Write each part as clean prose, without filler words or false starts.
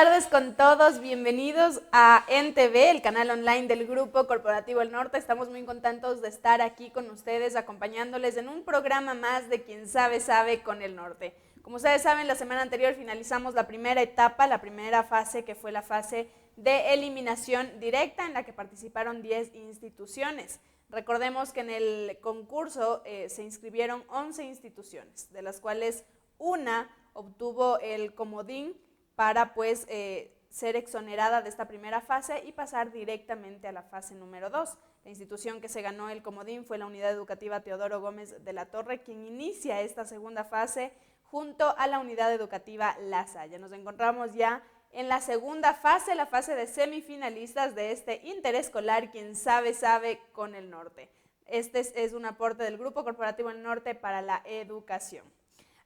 tardes con todos, bienvenidos a NTV, el canal online del Grupo Corporativo El Norte. Estamos muy contentos de estar aquí con ustedes, acompañándoles en un programa más de Quien Sabe, Sabe con el Norte. Como ustedes saben, la semana anterior finalizamos la primera etapa, la primera fase, que fue la fase de eliminación directa, en la que participaron 10 instituciones. Recordemos que en el concurso se inscribieron 11 instituciones, de las cuales una obtuvo el comodín para ser exonerada de esta primera fase y pasar directamente a la fase número 2. La institución que se ganó el comodín fue la Unidad Educativa Teodoro Gómez de la Torre, quien inicia esta segunda fase junto a la Unidad Educativa La Salle. Nos encontramos ya en la segunda fase, la fase de semifinalistas de este interescolar Quien Sabe, Sabe con el Norte. Este es un aporte del Grupo Corporativo El Norte para la educación.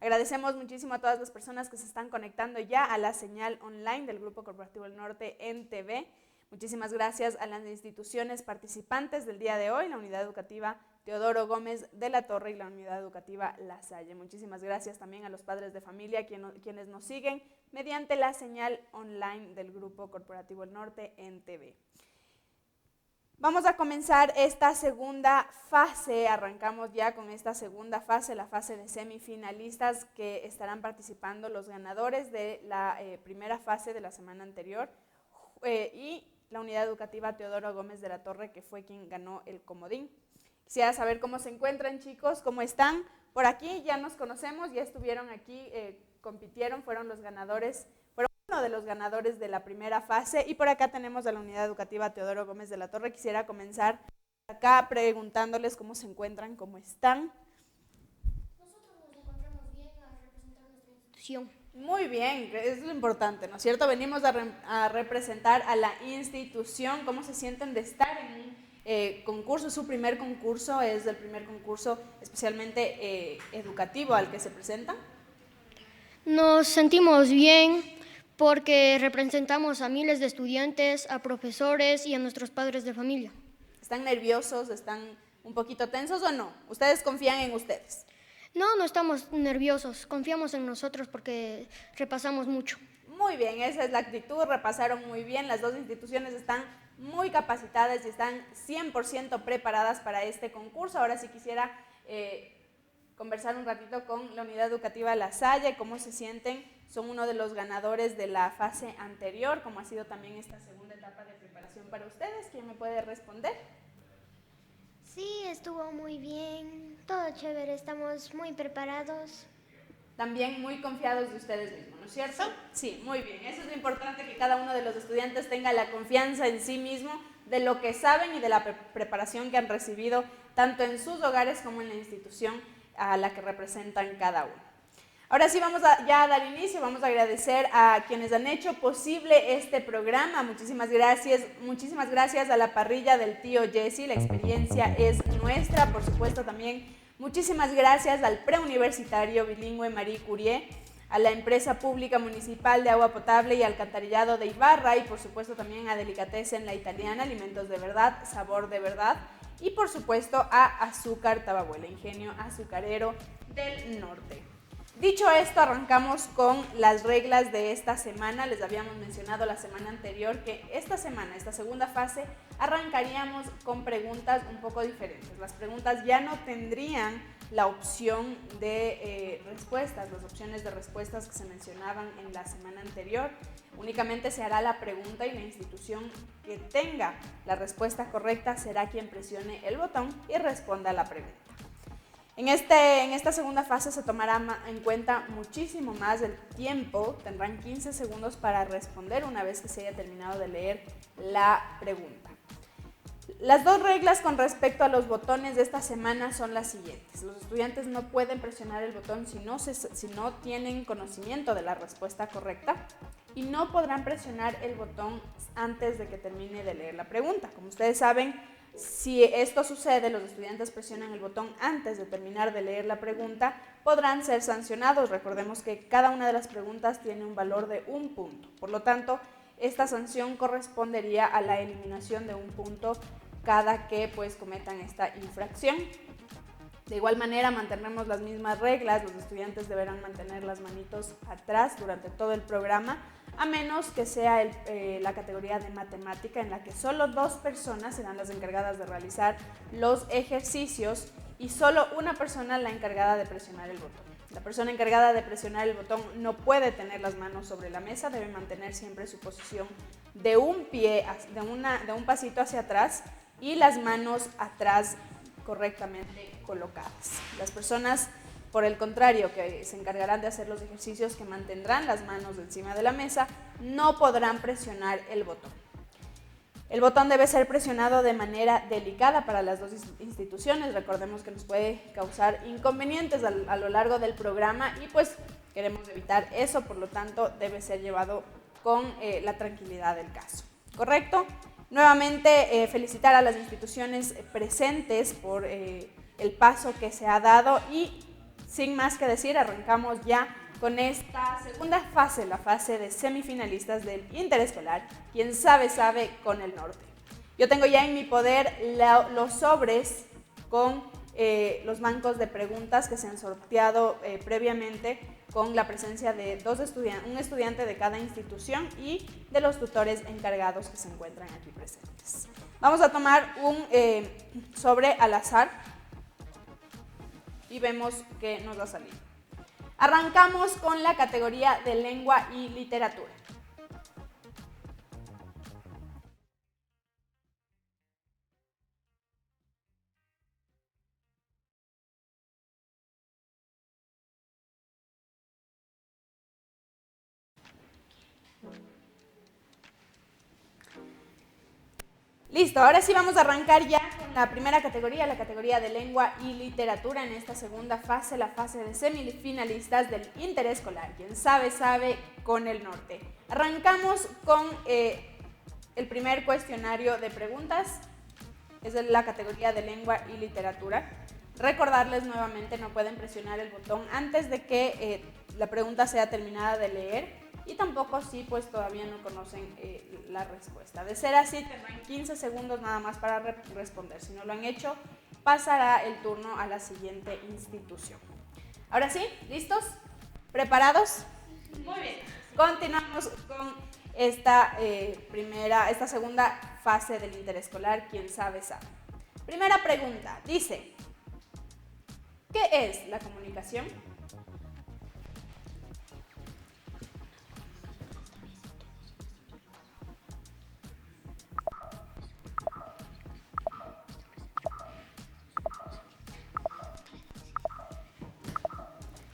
Agradecemos muchísimo a todas las personas que se están conectando ya a la señal online del Grupo Corporativo El Norte NTV. Muchísimas gracias a las instituciones participantes del día de hoy, la Unidad Educativa Teodoro Gómez de la Torre y la Unidad Educativa La Salle. Muchísimas gracias también a los padres de familia quienes nos siguen mediante la señal online del Grupo Corporativo El Norte NTV. Vamos a comenzar esta segunda fase, arrancamos ya con esta segunda fase, la fase de semifinalistas, que estarán participando los ganadores de la primera fase de la semana anterior y la Unidad Educativa Teodoro Gómez de la Torre, que fue quien ganó el comodín. Quisiera saber cómo se encuentran, chicos, cómo están. Por aquí ya nos conocemos, ya estuvieron aquí, compitieron, fueron los ganadores, uno de los ganadores de la primera fase, y por acá tenemos a la Unidad Educativa Teodoro Gómez de la Torre. Quisiera comenzar acá preguntándoles cómo se encuentran, cómo están. Nosotros nos encontramos bien a representar nuestra institución. Muy bien, es lo importante, ¿no es cierto? Venimos a representar a la institución. ¿Cómo se sienten de estar en un concurso? Su primer concurso, es el primer concurso especialmente educativo al que se presentan. Nos sentimos bien porque representamos a miles de estudiantes, a profesores y a nuestros padres de familia. ¿Están nerviosos? ¿Están un poquito tensos o no? ¿Ustedes confían en ustedes? No estamos nerviosos, confiamos en nosotros porque repasamos mucho. Muy bien, esa es la actitud, repasaron muy bien, las dos instituciones están muy capacitadas y están 100% preparadas para este concurso. Ahora sí quisiera conversar un ratito con la Unidad Educativa La Salle, cómo se sienten. Son uno de los ganadores de la fase anterior, como ha sido también esta segunda etapa de preparación para ustedes. ¿Quién me puede responder? Sí, estuvo muy bien, todo chévere, estamos muy preparados. También muy confiados de ustedes mismos, ¿no es cierto? Sí, muy bien. Eso es lo importante, que cada uno de los estudiantes tenga la confianza en sí mismo, de lo que saben y de la preparación que han recibido, tanto en sus hogares como en la institución a la que representan cada uno. Ahora sí, vamos ya a dar inicio. Vamos a agradecer a quienes han hecho posible este programa. Muchísimas gracias a la parrilla del tío Jesse. La experiencia es nuestra. Por supuesto, también muchísimas gracias al preuniversitario bilingüe Marie Curie, a la empresa pública municipal de agua potable y alcantarillado de Ibarra, y por supuesto también a Delicatessen La Italiana, alimentos de verdad, sabor de verdad, y por supuesto a Azúcar Tababuela, ingenio azucarero del norte. Dicho esto, arrancamos con las reglas de esta semana. Les habíamos mencionado la semana anterior que esta semana, esta segunda fase, arrancaríamos con preguntas un poco diferentes. Las preguntas ya no tendrían la opción de respuestas, las opciones de respuestas que se mencionaban en la semana anterior. Únicamente se hará la pregunta y la institución que tenga la respuesta correcta será quien presione el botón y responda a la pregunta. En esta segunda fase se tomará en cuenta muchísimo más el tiempo. Tendrán 15 segundos para responder una vez que se haya terminado de leer la pregunta. Las dos reglas con respecto a los botones de esta semana son las siguientes. Los estudiantes no pueden presionar el botón si no tienen conocimiento de la respuesta correcta, y no podrán presionar el botón antes de que termine de leer la pregunta. Como ustedes saben, si esto sucede, los estudiantes presionan el botón antes de terminar de leer la pregunta, podrán ser sancionados. Recordemos que cada una de las preguntas tiene un valor de 1 punto. Por lo tanto, esta sanción correspondería a la eliminación de 1 punto cada que cometan esta infracción. De igual manera, mantenemos las mismas reglas. Los estudiantes deberán mantener las manitos atrás durante todo el programa, a menos que sea la categoría de matemática, en la que solo 2 personas serán las encargadas de realizar los ejercicios y solo una persona la encargada de presionar el botón. La persona encargada de presionar el botón no puede tener las manos sobre la mesa, debe mantener siempre su posición de un pie, de un pasito hacia atrás y las manos atrás correctamente colocadas. Las personas, por el contrario, que se encargarán de hacer los ejercicios, que mantendrán las manos encima de la mesa, no podrán presionar el botón. El botón debe ser presionado de manera delicada para las 2 instituciones. Recordemos que nos puede causar inconvenientes a lo largo del programa y pues queremos evitar eso, por lo tanto debe ser llevado con la tranquilidad del caso. ¿Correcto? Nuevamente felicitar a las instituciones presentes por el paso que se ha dado y sin más que decir, arrancamos ya con esta segunda fase, la fase de semifinalistas del interescolar, quien sabe, sabe con el norte. Yo tengo ya en mi poder los sobres con los bancos de preguntas que se han sorteado previamente con la presencia de un estudiante de cada institución y de los tutores encargados que se encuentran aquí presentes. Vamos a tomar un sobre al azar y vemos qué nos va a salir. Arrancamos con la categoría de lengua y literatura. Listo, ahora sí vamos a arrancar ya con la primera categoría, la categoría de lengua y literatura en esta segunda fase, la fase de semifinalistas del interescolar. Quien sabe, sabe con el norte. Arrancamos con el primer cuestionario de preguntas, es de la categoría de lengua y literatura. Recordarles nuevamente, no pueden presionar el botón antes de que la pregunta sea terminada de leer. Y tampoco si pues todavía no conocen la respuesta. De ser así, tendrán 15 segundos nada más para responder. Si no lo han hecho, pasará el turno a la siguiente institución. Ahora sí, ¿listos? ¿Preparados? Muy bien. Continuamos con esta segunda fase del interescolar, quien sabe, sabe. Primera pregunta, dice, ¿qué es la comunicación?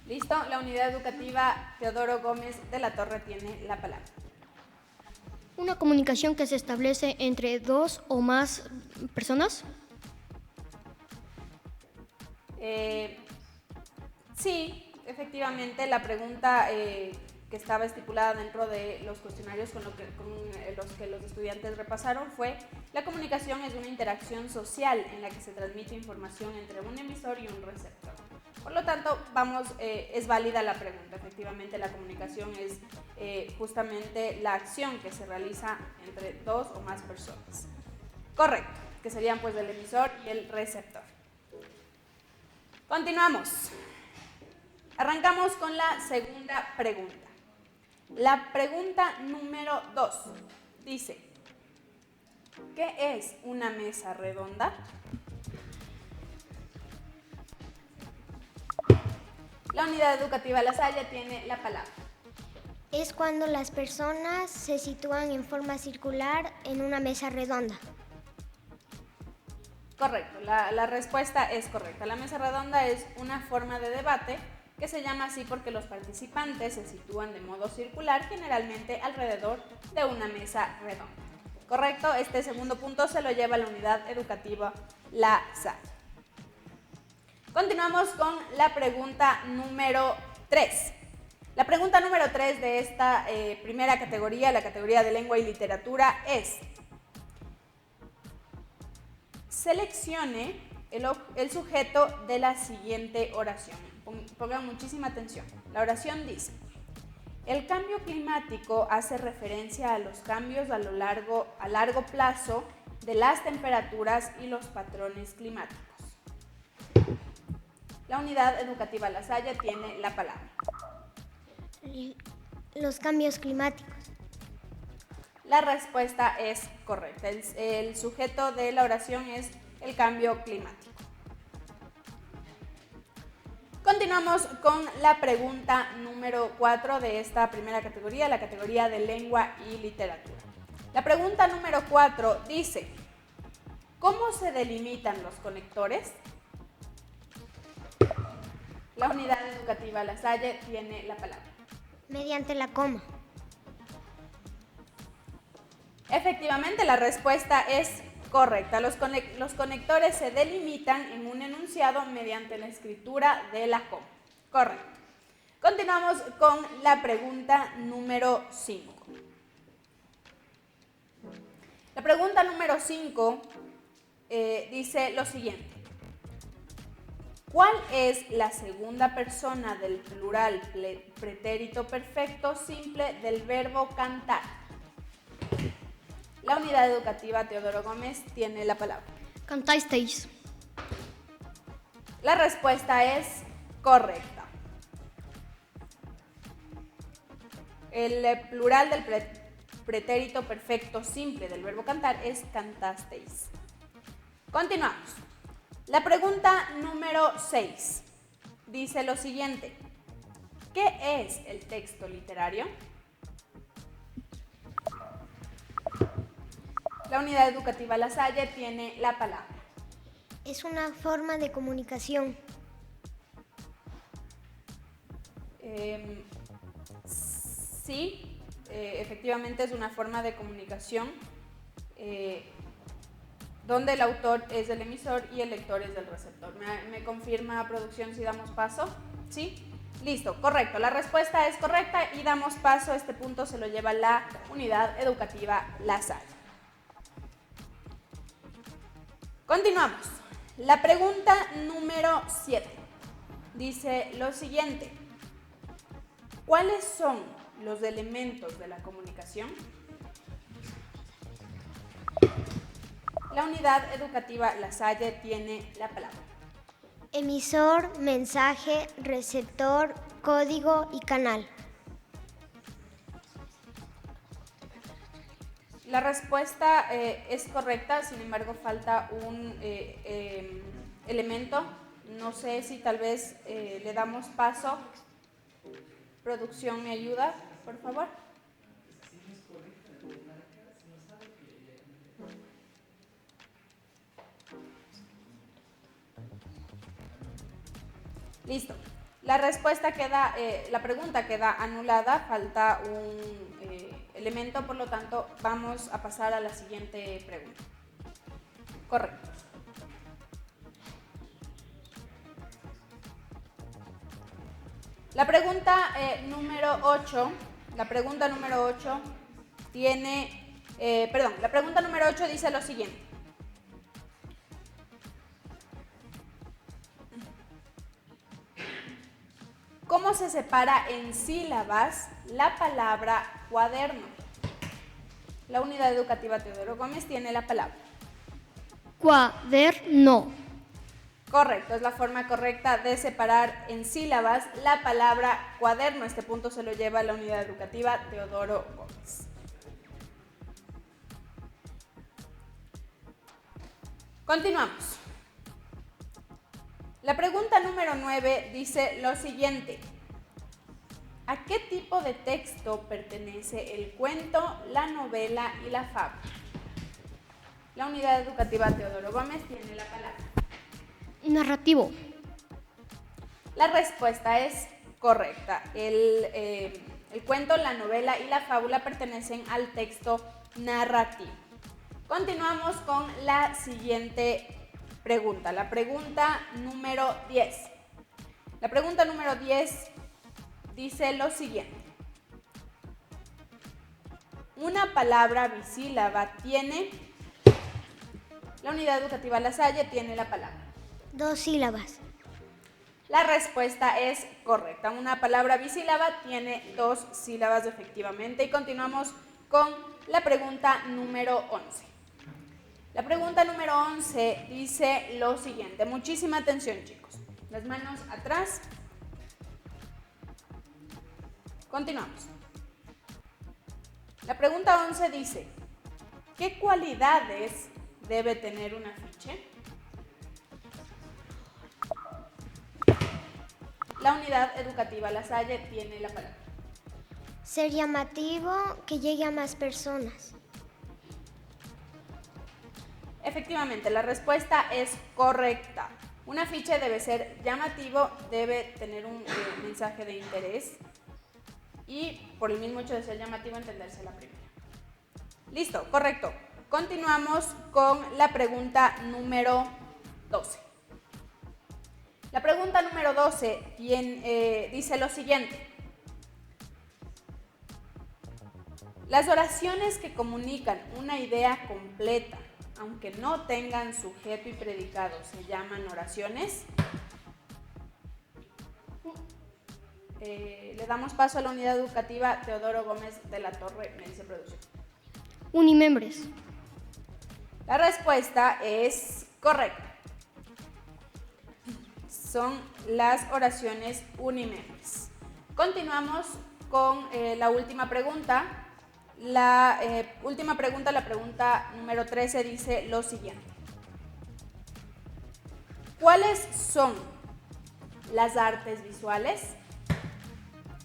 Listo, la unidad educativa Teodoro Gómez de la Torre tiene la palabra. Una comunicación que se establece entre 2 o más personas. Sí, efectivamente, la pregunta que estaba estipulada dentro de los cuestionarios con los que los estudiantes repasaron fue: la comunicación es una interacción social en la que se transmite información entre un emisor y un receptor. Por lo tanto, es válida la pregunta. Efectivamente, la comunicación es justamente la acción que se realiza entre 2 o más personas. Correcto, que serían pues el emisor y el receptor. Continuamos. Arrancamos con la segunda pregunta. La pregunta número 2 dice, ¿qué es una mesa redonda? La unidad educativa La Salle tiene la palabra. Es cuando las personas se sitúan en forma circular en una mesa redonda. Correcto, la respuesta es correcta. La mesa redonda es una forma de debate que se llama así porque los participantes se sitúan de modo circular, generalmente alrededor de una mesa redonda. Correcto, este segundo punto se lo lleva la unidad educativa La Salle. Continuamos con la pregunta número 3. La pregunta número 3 de esta primera categoría, la categoría de lengua y literatura, es: seleccione el sujeto de la siguiente oración. Pongan muchísima atención. La oración dice: el cambio climático hace referencia a los cambios a largo plazo de las temperaturas y los patrones climáticos. La unidad educativa La Salle tiene la palabra. Los cambios climáticos. La respuesta es correcta. El sujeto de la oración es el cambio climático. Continuamos con la pregunta número 4 de esta primera categoría, la categoría de lengua y literatura. La pregunta número 4 dice: ¿cómo se delimitan los conectores? La unidad educativa La Salle tiene la palabra. Mediante la coma. Efectivamente, la respuesta es correcta. Los conectores se delimitan en un enunciado mediante la escritura de la coma. Correcto. Continuamos con la pregunta número 5. La pregunta número 5 dice lo siguiente: ¿cuál es la segunda persona del plural pretérito perfecto simple del verbo cantar? La unidad educativa Teodoro Gómez tiene la palabra. Cantasteis. La respuesta es correcta. El plural del pretérito perfecto simple del verbo cantar es cantasteis. Continuamos. La pregunta número 6 dice lo siguiente: ¿qué es el texto literario? La unidad educativa La Salle tiene la palabra. Es una forma de comunicación. Sí, efectivamente es una forma de comunicación donde el autor es del emisor y el lector es del receptor. ¿Me confirma, producción, si damos paso? ¿Sí? Listo, correcto. La respuesta es correcta y damos paso. Este punto se lo lleva la unidad educativa La Salle. Continuamos. La pregunta número 7 dice lo siguiente: ¿cuáles son los elementos de la comunicación? La unidad educativa La Salle tiene la palabra. Emisor, mensaje, receptor, código y canal. La respuesta es correcta, sin embargo falta un elemento. No sé si tal vez le damos paso. Producción, ¿me ayuda, por favor? Listo. La respuesta queda, la pregunta queda anulada, falta un elemento, por lo tanto vamos a pasar a la siguiente pregunta. Correcto. La pregunta número 8, la pregunta número 8 dice lo siguiente: ¿cómo se separa en sílabas la palabra cuaderno? La unidad educativa Teodoro Gómez tiene la palabra. Cuaderno. Correcto, es la forma correcta de separar en sílabas la palabra cuaderno. Este punto se lo lleva la unidad educativa Teodoro Gómez. Continuamos. La pregunta número 9 dice lo siguiente: ¿a qué tipo de texto pertenece el cuento, la novela y la fábula? La unidad educativa Teodoro Gómez tiene la palabra. Narrativo. La respuesta es correcta. El cuento, la novela y la fábula pertenecen al texto narrativo. Continuamos con la siguiente pregunta, la pregunta número 10. La pregunta número 10 dice lo siguiente: una palabra bisílaba tiene. La unidad educativa La Salle tiene la palabra. 2 sílabas. La respuesta es correcta. Una palabra bisílaba tiene 2 sílabas efectivamente. Y continuamos con la pregunta número 11. La pregunta número 11 dice lo siguiente. Muchísima atención, chicos. Las manos atrás. Continuamos. La pregunta 11 dice, ¿qué cualidades debe tener un afiche? La unidad educativa La Salle tiene la palabra. Ser llamativo, que llegue a más personas. Efectivamente, la respuesta es correcta. Un afiche debe ser llamativo, debe tener un mensaje de interés y por el mismo hecho de ser llamativo entenderse la primera. Listo, correcto. Continuamos con la pregunta número 12. La pregunta número 12 dice lo siguiente. Las oraciones que comunican una idea completa, aunque no tengan sujeto y predicado, se llaman oraciones. Le damos paso a la unidad educativa Teodoro Gómez de la Torre, me dice producción. Unimembres. La respuesta es correcta. Son las oraciones unimembres. Continuamos con la última pregunta. La última pregunta, la pregunta número 13, dice lo siguiente. ¿Cuáles son las artes visuales?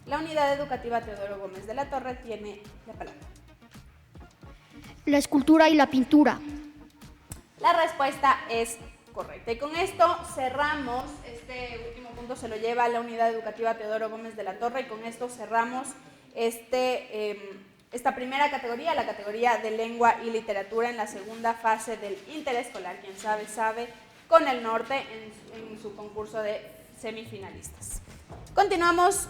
La unidad educativa Teodoro Gómez de la Torre tiene la palabra. La escultura y la pintura. La respuesta es correcta. Y con esto cerramos, este último punto se lo lleva a la unidad educativa Teodoro Gómez de la Torre, y con esto cerramos esta primera categoría, la categoría de lengua y literatura en la segunda fase del interescolar. Quien sabe, sabe, con el norte en su concurso de semifinalistas. Continuamos,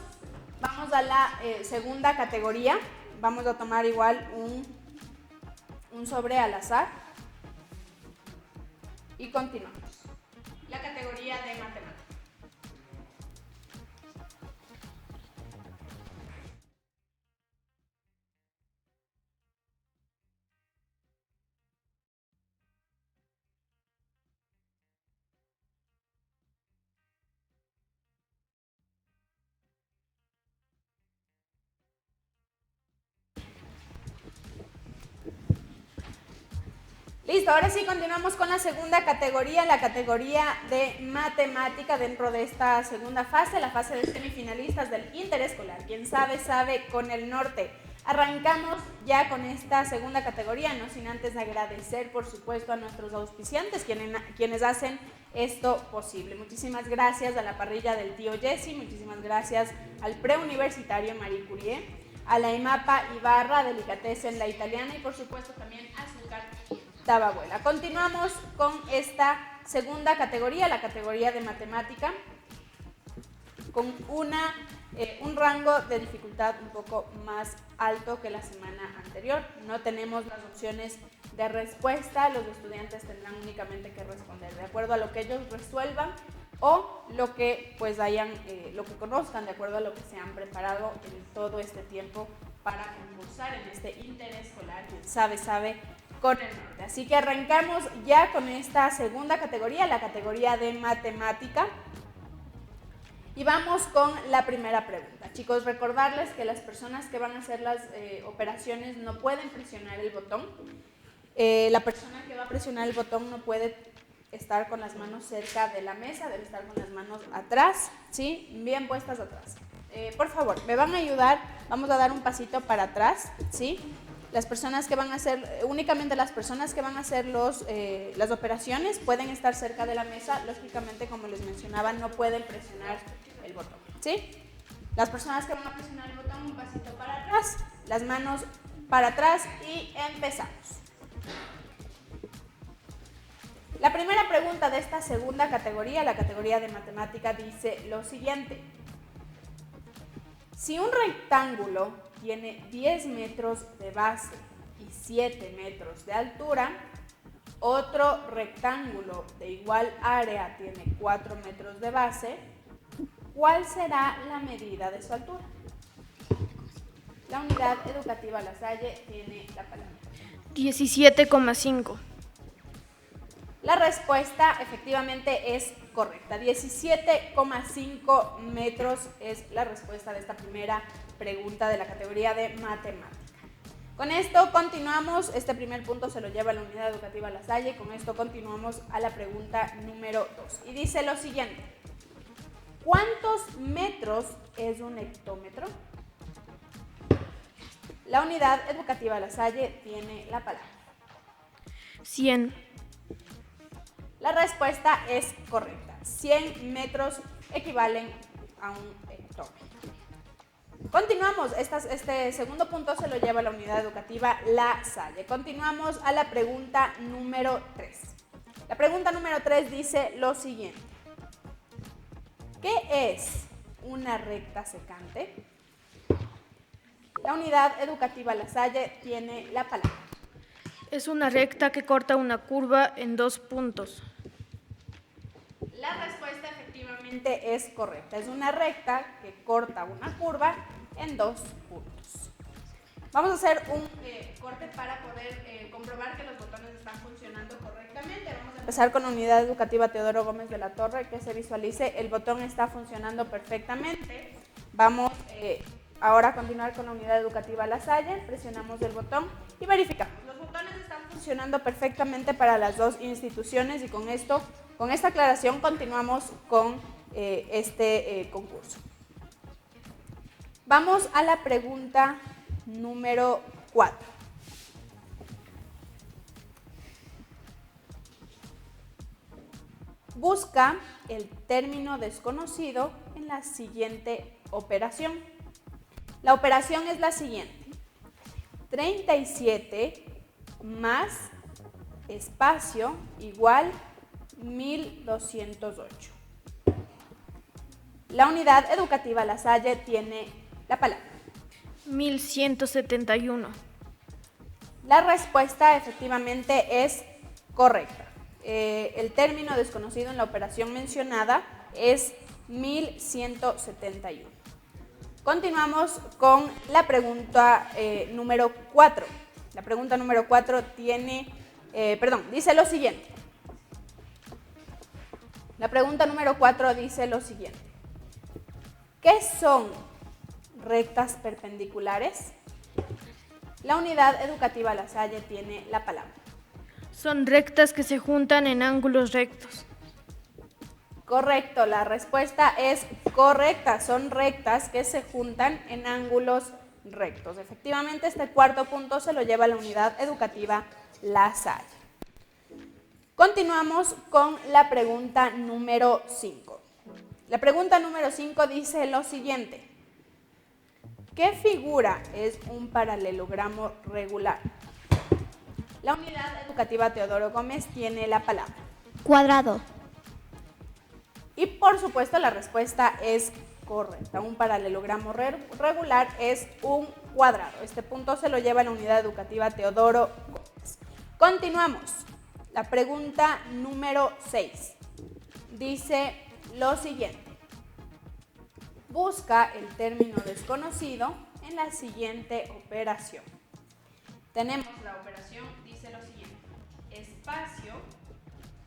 vamos a la segunda categoría. Vamos a tomar igual un sobre al azar y continuamos. La categoría de matemáticas. Listo, ahora sí continuamos con la segunda categoría, la categoría de matemática dentro de esta segunda fase, la fase de semifinalistas del interescolar. Quien sabe, sabe, con el norte. Arrancamos ya con esta segunda categoría, no sin antes agradecer, por supuesto, a nuestros auspiciantes, quienes hacen esto posible. Muchísimas gracias a la parrilla del tío Jesse, muchísimas gracias al preuniversitario Marie Curie, a la EMAPA Ibarra, Delicatessen La Italiana y por supuesto también a Azúcar Tababuela. Continuamos con esta segunda categoría, la categoría de matemática, con un rango de dificultad un poco más alto que la semana anterior. No tenemos las opciones de respuesta, los estudiantes tendrán únicamente que responder de acuerdo a lo que ellos resuelvan o lo que pues lo que conozcan, de acuerdo a lo que se han preparado en todo este tiempo para concursar en este interescolar. Quien sabe, sabe, con el norte. Así que arrancamos ya con esta segunda categoría, la categoría de matemática. Y vamos con la primera pregunta. Chicos, recordarles que las personas que van a hacer las operaciones no pueden presionar el botón. La persona que va a presionar el botón no puede estar con las manos cerca de la mesa, debe estar con las manos atrás, ¿sí? Bien puestas atrás. Por favor, me van a ayudar, vamos a dar un pasito para atrás, ¿sí? Las personas que van a hacer, únicamente las personas que van a hacer las operaciones pueden estar cerca de la mesa. Lógicamente, como les mencionaba, no pueden presionar el botón, ¿sí? Las personas que van a presionar el botón, un pasito para atrás, las manos para atrás y empezamos. La primera pregunta de esta segunda categoría, la categoría de matemática, dice lo siguiente. Si un rectángulo tiene 10 metros de base y 7 metros de altura, otro rectángulo de igual área tiene 4 metros de base, ¿cuál será la medida de su altura? La unidad educativa La Salle tiene la palabra. 17,5. La respuesta efectivamente es correcta. 17,5 metros es la respuesta de esta primera pregunta de la categoría de matemática. Con esto continuamos, este primer punto se lo lleva la unidad educativa La Salle, y con esto continuamos a la pregunta número 2. Y dice lo siguiente: ¿cuántos metros es un hectómetro? La unidad educativa La Salle tiene la palabra. 100. La respuesta es correcta. 100 metros equivalen a un hectómetro. Continuamos, este segundo punto se lo lleva la unidad educativa La Salle. Continuamos a la pregunta número 3. La pregunta número 3 dice lo siguiente: ¿qué es una recta secante? La unidad educativa La Salle tiene la palabra. Es una recta que corta una curva en 2 puntos. La respuesta efectivamente es correcta. Es una recta que corta una curva en 2 puntos. Vamos a hacer un corte para poder comprobar que los botones están funcionando correctamente. Vamos a empezar con la unidad educativa Teodoro Gómez de la Torre, que se visualice el botón está funcionando perfectamente. Vamos ahora a continuar con la unidad educativa La Salle. Presionamos el botón y verificamos. Los botones están funcionando perfectamente para las dos instituciones y con esta aclaración continuamos con este concurso. Vamos a la pregunta número 4. Busca el término desconocido en la siguiente operación. La operación es la siguiente: 37 más espacio igual 1208. La unidad educativa La Salle tiene la palabra. 1171. La respuesta efectivamente es correcta. El término desconocido en la operación mencionada es 1171. Continuamos con la pregunta número 4. La pregunta número 4 dice lo siguiente. La pregunta número 4 dice lo siguiente: ¿qué son rectas perpendiculares? La unidad educativa La Salle tiene la palabra. Son rectas que se juntan en ángulos rectos. Correcto, la respuesta es correcta. Son rectas que se juntan en ángulos rectos. Efectivamente, este cuarto punto se lo lleva la unidad educativa La Salle. Continuamos con la pregunta número 5. La pregunta número 5 dice lo siguiente: ¿qué figura es un paralelogramo regular? La unidad educativa Teodoro Gómez tiene la palabra. Cuadrado. Y por supuesto la respuesta es correcta. Un paralelogramo regular es un cuadrado. Este punto se lo lleva la unidad educativa Teodoro Gómez. Continuamos. La pregunta número 6 dice lo siguiente: busca el término desconocido en la siguiente operación. Tenemos la operación, dice lo siguiente: espacio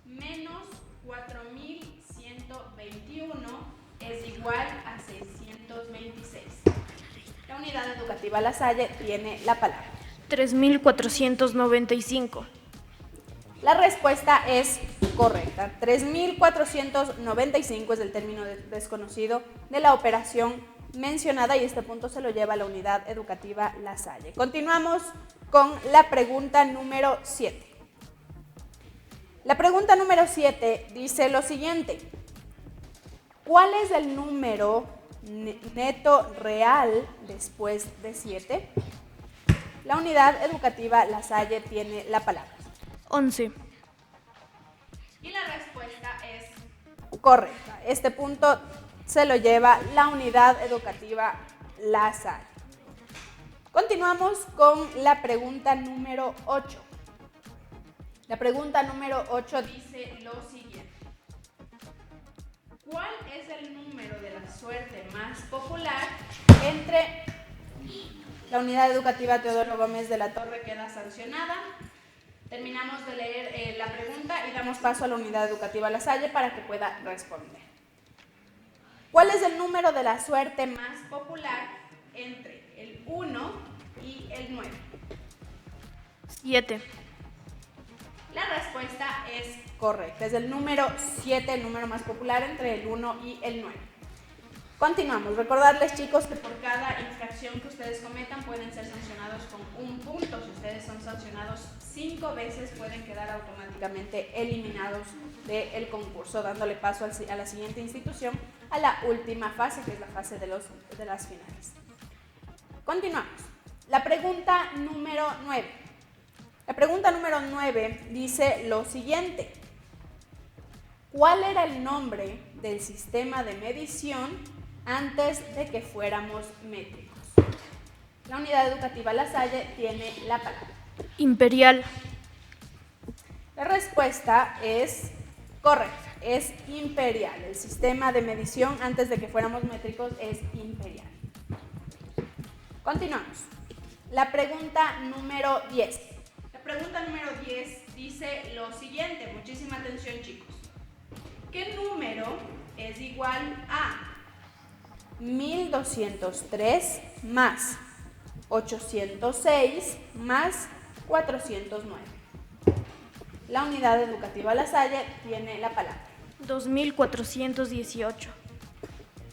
menos 4121 es igual a 626. La unidad educativa La Salle tiene la palabra. 3495. La respuesta es correcta. 3495 es el término desconocido de la operación mencionada y este punto se lo lleva la unidad educativa La Salle. Continuamos con la pregunta número 7. La pregunta número 7 dice lo siguiente: ¿cuál es el número neto real después de 7? La unidad educativa La Salle tiene la palabra. 11. Y la respuesta es correcta. Este punto se lo lleva la unidad educativa La Salle. Continuamos con la pregunta número 8. La pregunta número 8 dice lo siguiente: ¿cuál es el número de la suerte más popular entre... La unidad educativa Teodoro Gómez de la Torre queda sancionada. Terminamos de leer la pregunta y damos paso a la unidad educativa La Salle para que pueda responder. ¿Cuál es el número de la suerte más popular entre el 1 y el 9? 7. La respuesta es correcta. Es el número 7, el número más popular entre el 1 y el 9. Continuamos. Recordarles, chicos, que por cada infracción que ustedes cometan pueden ser sancionados con 1 punto. Si ustedes son sancionados 5 veces, pueden quedar automáticamente eliminados del concurso, dándole paso a la siguiente institución, a la última fase, que es la fase de las finales. Continuamos. La pregunta número 9. La pregunta número 9 dice lo siguiente. ¿Cuál era el nombre del sistema de medición antes de que fuéramos métricos? La unidad educativa La Salle tiene la palabra. Imperial. La respuesta es correcta, es imperial. El sistema de medición antes de que fuéramos métricos es imperial. Continuamos. La pregunta número 10. La pregunta número 10 dice lo siguiente. Muchísima atención, chicos. ¿Qué número es igual a 1203 más 806 más 409? La unidad educativa La Salle tiene la palabra. 2418.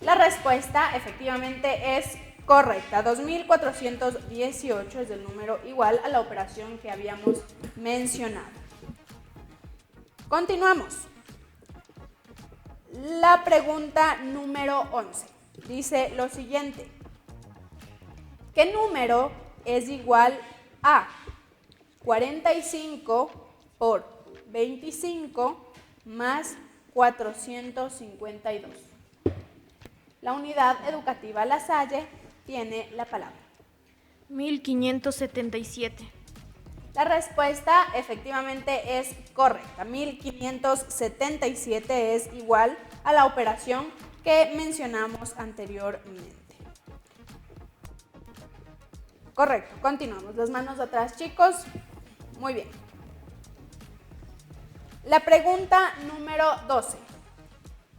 La respuesta efectivamente es correcta. 2418 es el número igual a la operación que habíamos mencionado. Continuamos. La pregunta número 11 dice lo siguiente. ¿Qué número es igual a 45 por 25 más 452? La unidad educativa La Salle tiene la palabra. 1577. La respuesta efectivamente es correcta. 1577 es igual a la operación que mencionamos anteriormente. Correcto, continuamos. Las manos atrás, chicos. Muy bien. La pregunta número 12.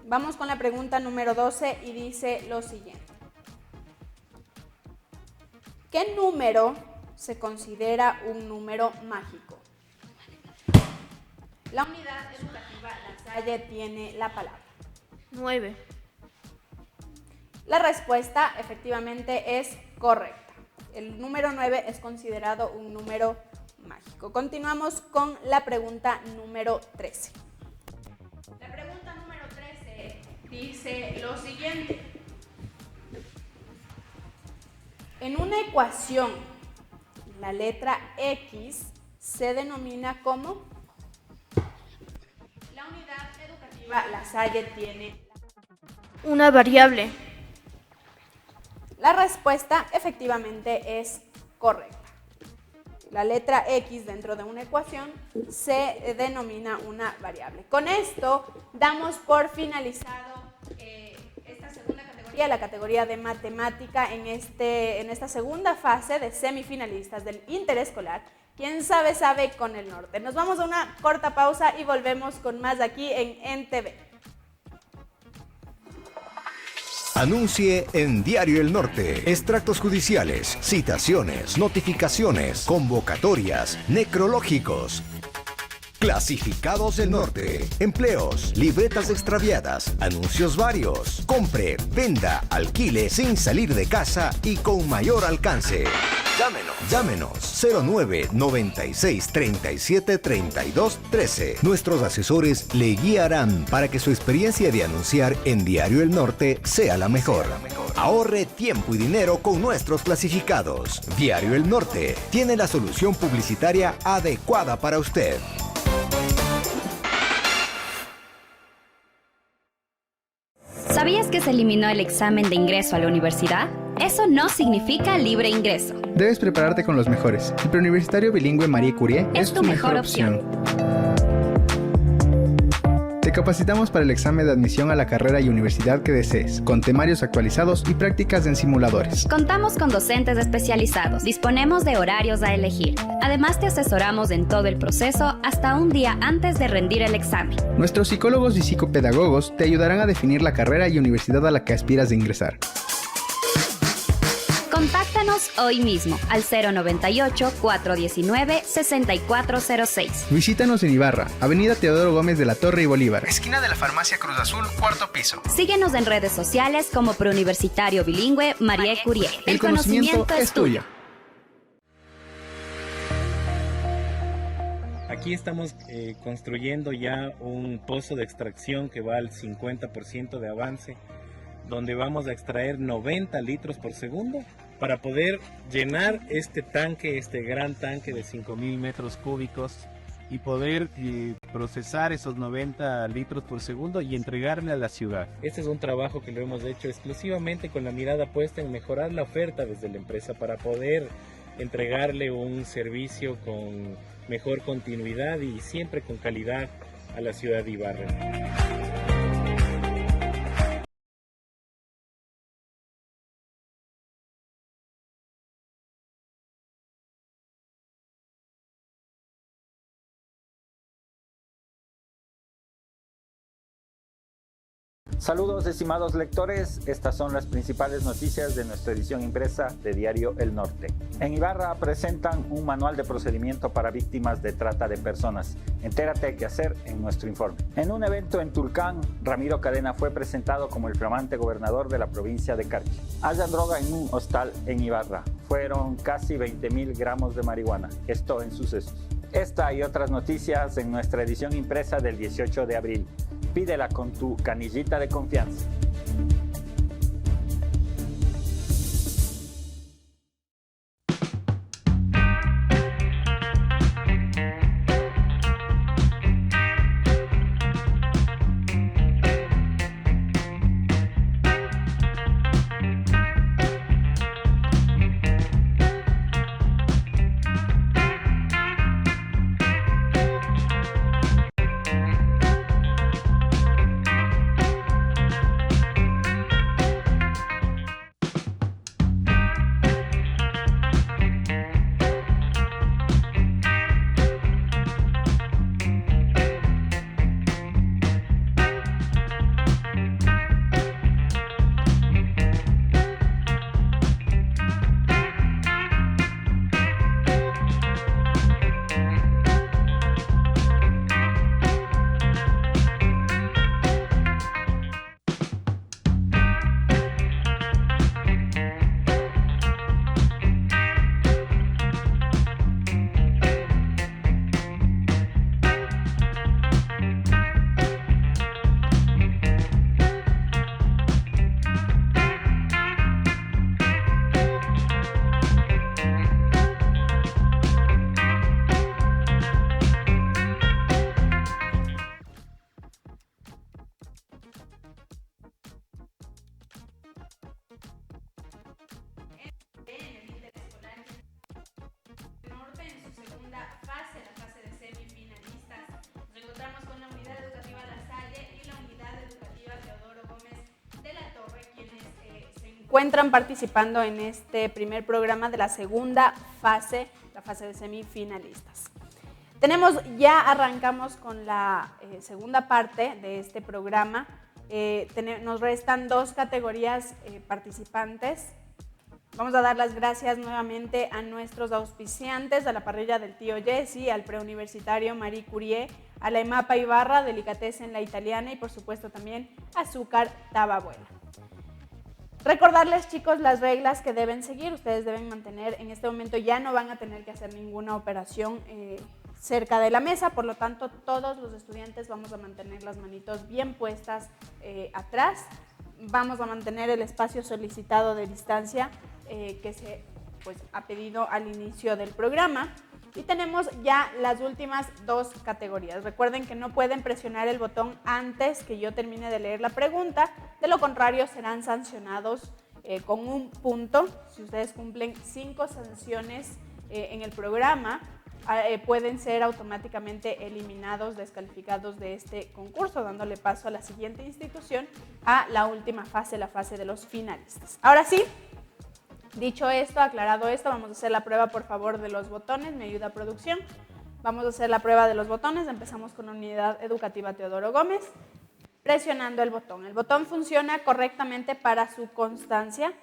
Vamos con la pregunta número 12 y dice lo siguiente. ¿Qué número se considera un número mágico? La unidad educativa La Salle tiene la palabra. 9. La respuesta efectivamente es correcta. El número 9 es considerado un número mágico. Continuamos con la pregunta número 13. La pregunta número 13 dice lo siguiente. En una ecuación, la letra X se denomina como. La unidad educativa La Salle tiene Una variable. La respuesta efectivamente es correcta. La letra X dentro de una ecuación se denomina una variable. Con esto damos por finalizado esta segunda categoría, la categoría de matemática, en esta segunda fase de semifinalistas del interescolar. Quien sabe, sabe con el norte. Nos vamos a una corta pausa y volvemos con más aquí en NTV. Anuncie en Diario El Norte. Extractos judiciales, citaciones, notificaciones, convocatorias, necrológicos. Clasificados del Norte. Empleos, libretas extraviadas, anuncios varios. Compre, venda, alquile sin salir de casa y con mayor alcance. Llámenos 09 96 37 32 13. Nuestros asesores le guiarán para que su experiencia de anunciar en Diario El Norte sea la mejor. Ahorre tiempo y dinero con nuestros clasificados. Diario El Norte tiene la solución publicitaria adecuada para usted. ¿Sabías que se eliminó el examen de ingreso a la universidad? Eso no significa libre ingreso. Debes prepararte con los mejores. El preuniversitario bilingüe Marie Curie es tu mejor opción. Te capacitamos para el examen de admisión a la carrera y universidad que desees, con temarios actualizados y prácticas en simuladores. Contamos con docentes especializados. Disponemos de horarios a elegir. Además, te asesoramos en todo el proceso hasta un día antes de rendir el examen. Nuestros psicólogos y psicopedagogos te ayudarán a definir la carrera y universidad a la que aspiras de ingresar. Contáctanos Llámanos hoy mismo al 098-419-6406. Visítanos en Ibarra, Avenida Teodoro Gómez de la Torre y Bolívar, esquina de la Farmacia Cruz Azul, cuarto piso. Síguenos en redes sociales como Preuniversitario Bilingüe Marie Curie. El conocimiento es tuyo. Aquí estamos construyendo ya un pozo de extracción que va al 50% de avance, donde vamos a extraer 90 litros por segundo para poder llenar este tanque, este gran tanque de 5.000 metros cúbicos y poder procesar esos 90 litros por segundo y entregarle a la ciudad. Este es un trabajo que lo hemos hecho exclusivamente con la mirada puesta en mejorar la oferta desde la empresa para poder entregarle un servicio con mejor continuidad y siempre con calidad a la ciudad de Ibarra. Saludos estimados lectores, estas son las principales noticias de nuestra edición impresa de Diario El Norte. En Ibarra presentan un manual de procedimiento para víctimas de trata de personas. Entérate qué hacer en nuestro informe. En un evento en Tulcán, Ramiro Cadena fue presentado como el flamante gobernador de la provincia de Carchi. Hallan droga en un hostal en Ibarra. Fueron casi 20.000 gramos de marihuana. Esto en Sucesos. Esta y otras noticias en nuestra edición impresa del 18 de abril. Pídela con tu canillita de confianza. encuentran participando en este primer programa de la segunda fase, la fase de semifinalistas. Arrancamos con la segunda parte de este programa. Nos restan 2 categorías participantes. Vamos a dar las gracias nuevamente a nuestros auspiciantes, a la parrilla del tío Jesse, al preuniversitario Marie Curie, a la EMAPA Ibarra, Delicatessen La Italiana y por supuesto también Azúcar Tababuena. Recordarles, chicos, las reglas que deben seguir. Ustedes deben mantener, en este momento ya no van a tener que hacer ninguna operación cerca de la mesa, por lo tanto todos los estudiantes vamos a mantener las manitos bien puestas atrás. Vamos a mantener el espacio solicitado de distancia que se ha pedido al inicio del programa. Y tenemos ya las últimas 2 categorías. Recuerden que no pueden presionar el botón antes que yo termine de leer la pregunta, de lo contrario serán sancionados con 1 punto. Si ustedes cumplen 5 sanciones en el programa, pueden ser automáticamente eliminados, descalificados de este concurso, dándole paso a la siguiente institución, a la última fase, la fase de los finalistas. Ahora sí, dicho esto, aclarado esto, vamos a hacer la prueba, por favor, de los botones. Me ayuda producción. Vamos a hacer la prueba de los botones. Empezamos con la Unidad Educativa Teodoro Gómez, presionando el botón. El botón funciona correctamente para su constancia.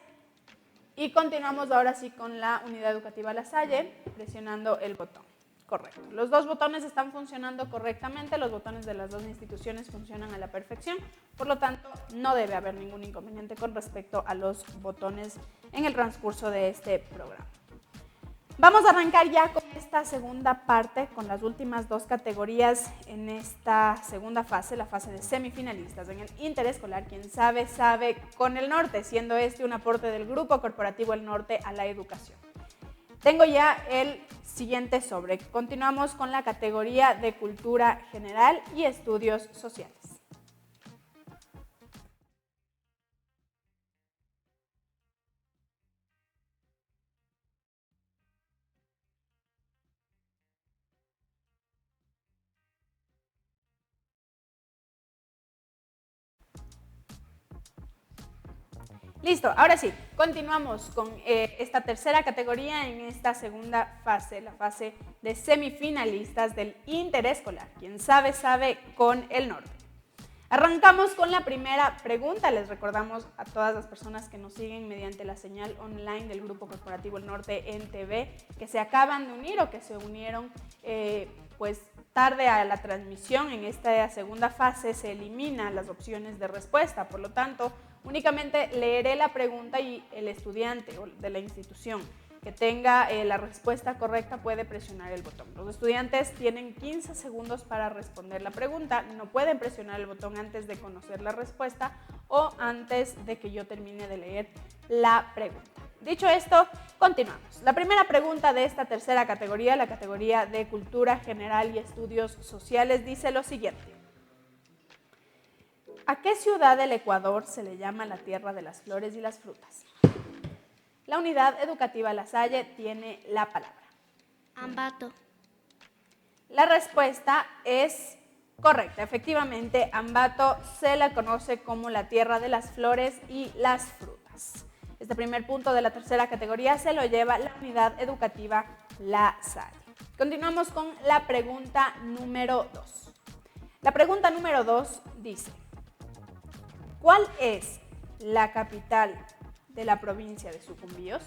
Y continuamos ahora sí con la unidad educativa La Salle, presionando el botón. Correcto. Los dos botones están funcionando correctamente, los botones de las dos instituciones funcionan a la perfección, por lo tanto no debe haber ningún inconveniente con respecto a los botones en el transcurso de este programa. Vamos a arrancar ya con esta segunda parte, con las últimas dos categorías en esta segunda fase, la fase de semifinalistas en el interescolar. Quien sabe, sabe con el norte, siendo este un aporte del Grupo Corporativo El Norte a la educación. Tengo ya el siguiente sobre. Continuamos con la categoría de Cultura General y Estudios Sociales. Listo, ahora sí, continuamos con esta tercera categoría en esta segunda fase, la fase de semifinalistas del interescolar. Quien sabe, sabe con el norte. Arrancamos con la primera pregunta. Les recordamos a todas las personas que nos siguen mediante la señal online del Grupo Corporativo El Norte en TV, que se acaban de unir o que se unieron pues tarde a la transmisión. En esta segunda fase se eliminan las opciones de respuesta, por lo tanto, únicamente leeré la pregunta y el estudiante de la institución que tenga la respuesta correcta puede presionar el botón. Los estudiantes tienen 15 segundos para responder la pregunta. No pueden presionar el botón antes de conocer la respuesta o antes de que yo termine de leer la pregunta. Dicho esto, continuamos. La primera pregunta de esta tercera categoría, la categoría de Cultura General y Estudios Sociales, dice lo siguiente. ¿A qué ciudad del Ecuador se le llama la tierra de las flores y las frutas? La unidad educativa La Salle tiene la palabra. Ambato. La respuesta es correcta. Efectivamente, Ambato se la conoce como la tierra de las flores y las frutas. Este primer punto de la tercera categoría se lo lleva la unidad educativa La Salle. Continuamos con la pregunta número 2. La pregunta número 2 dice: ¿cuál es la capital de la provincia de Sucumbíos?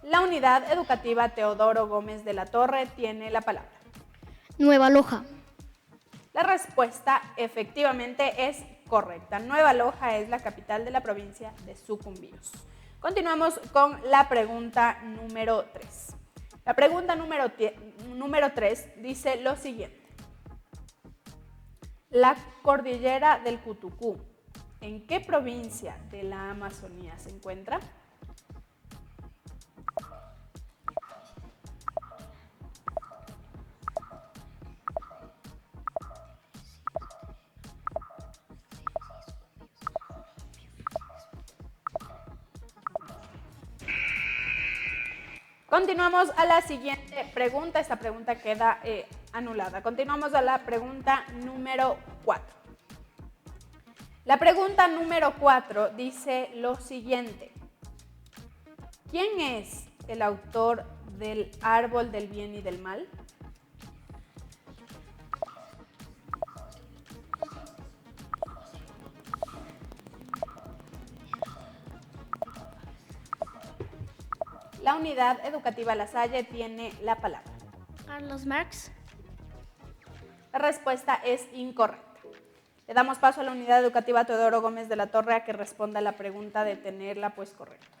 La unidad educativa Teodoro Gómez de la Torre tiene la palabra. Nueva Loja. La respuesta efectivamente es correcta. Nueva Loja es la capital de la provincia de Sucumbíos. Continuamos con la pregunta número 3. La pregunta número 3 dice lo siguiente. La cordillera del Cutucú, ¿en qué provincia de la Amazonía se encuentra? Continuamos a la siguiente pregunta. Esta pregunta queda anulada. Continuamos a la pregunta número 4. La pregunta número 4 dice lo siguiente. ¿Quién es el autor del árbol del bien y del mal? La unidad educativa La Salle tiene la palabra. Carlos Marx. La respuesta es incorrecta. Le damos paso a la unidad educativa Teodoro Gómez de la Torre a que responda la pregunta de tenerla pues correcta.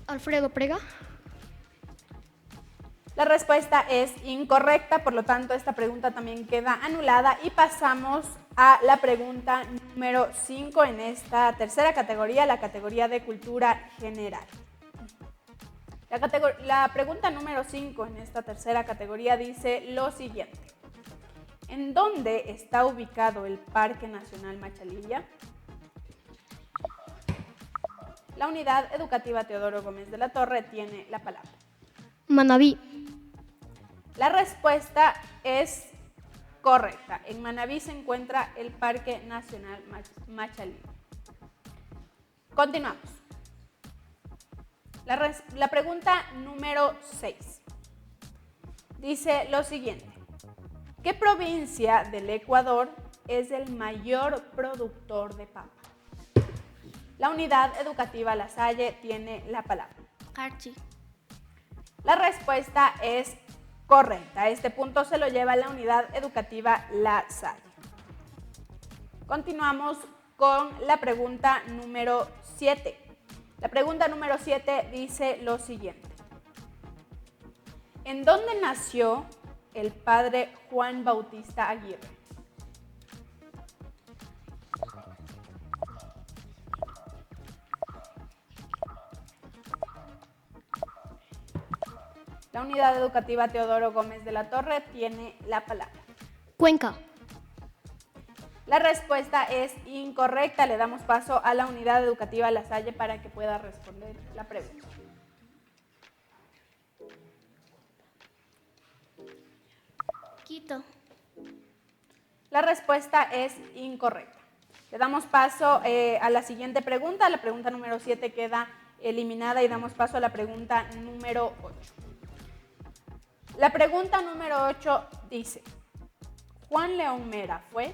Alfredo Prega. La respuesta es incorrecta, por lo tanto esta pregunta también queda anulada y pasamos a la pregunta número 5 en esta tercera categoría, la categoría de Cultura General. La pregunta número 5 en esta tercera categoría dice lo siguiente. ¿En dónde está ubicado el Parque Nacional Machalilla? La unidad educativa Teodoro Gómez de la Torre tiene la palabra. Manabí. La respuesta es correcta. En Manabí se encuentra el Parque Nacional Machalilla. Continuamos. La pregunta número 6. dice lo siguiente. ¿Qué provincia del Ecuador es el mayor productor de papa? La unidad educativa La Salle tiene la palabra. Carchi. La respuesta es correcta. Este punto se lo lleva la unidad educativa La Salle. Continuamos con la pregunta número 7. La pregunta número 7 dice lo siguiente. ¿En dónde nació el padre Juan Bautista Aguirre? La unidad educativa Teodoro Gómez de la Torre tiene la palabra. Cuenca. La respuesta es incorrecta. Le damos paso a la unidad educativa La Salle para que pueda responder la pregunta. Quito. La respuesta es incorrecta. Le damos paso a la siguiente pregunta. La pregunta número 7 queda eliminada y damos paso a la pregunta número 8. La pregunta número 8 dice, ¿Juan León Mera fue?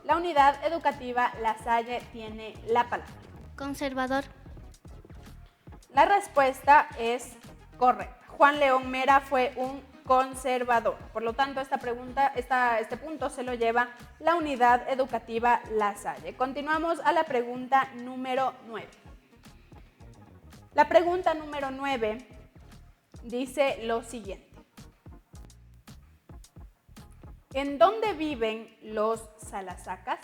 La unidad educativa La Salle tiene la palabra. Conservador. La respuesta es correcta. Juan León Mera fue un conservador. Por lo tanto, este punto se lo lleva la unidad educativa La Salle. Continuamos a la pregunta número 9. La pregunta número 9 dice lo siguiente. ¿En dónde viven los Salasacas?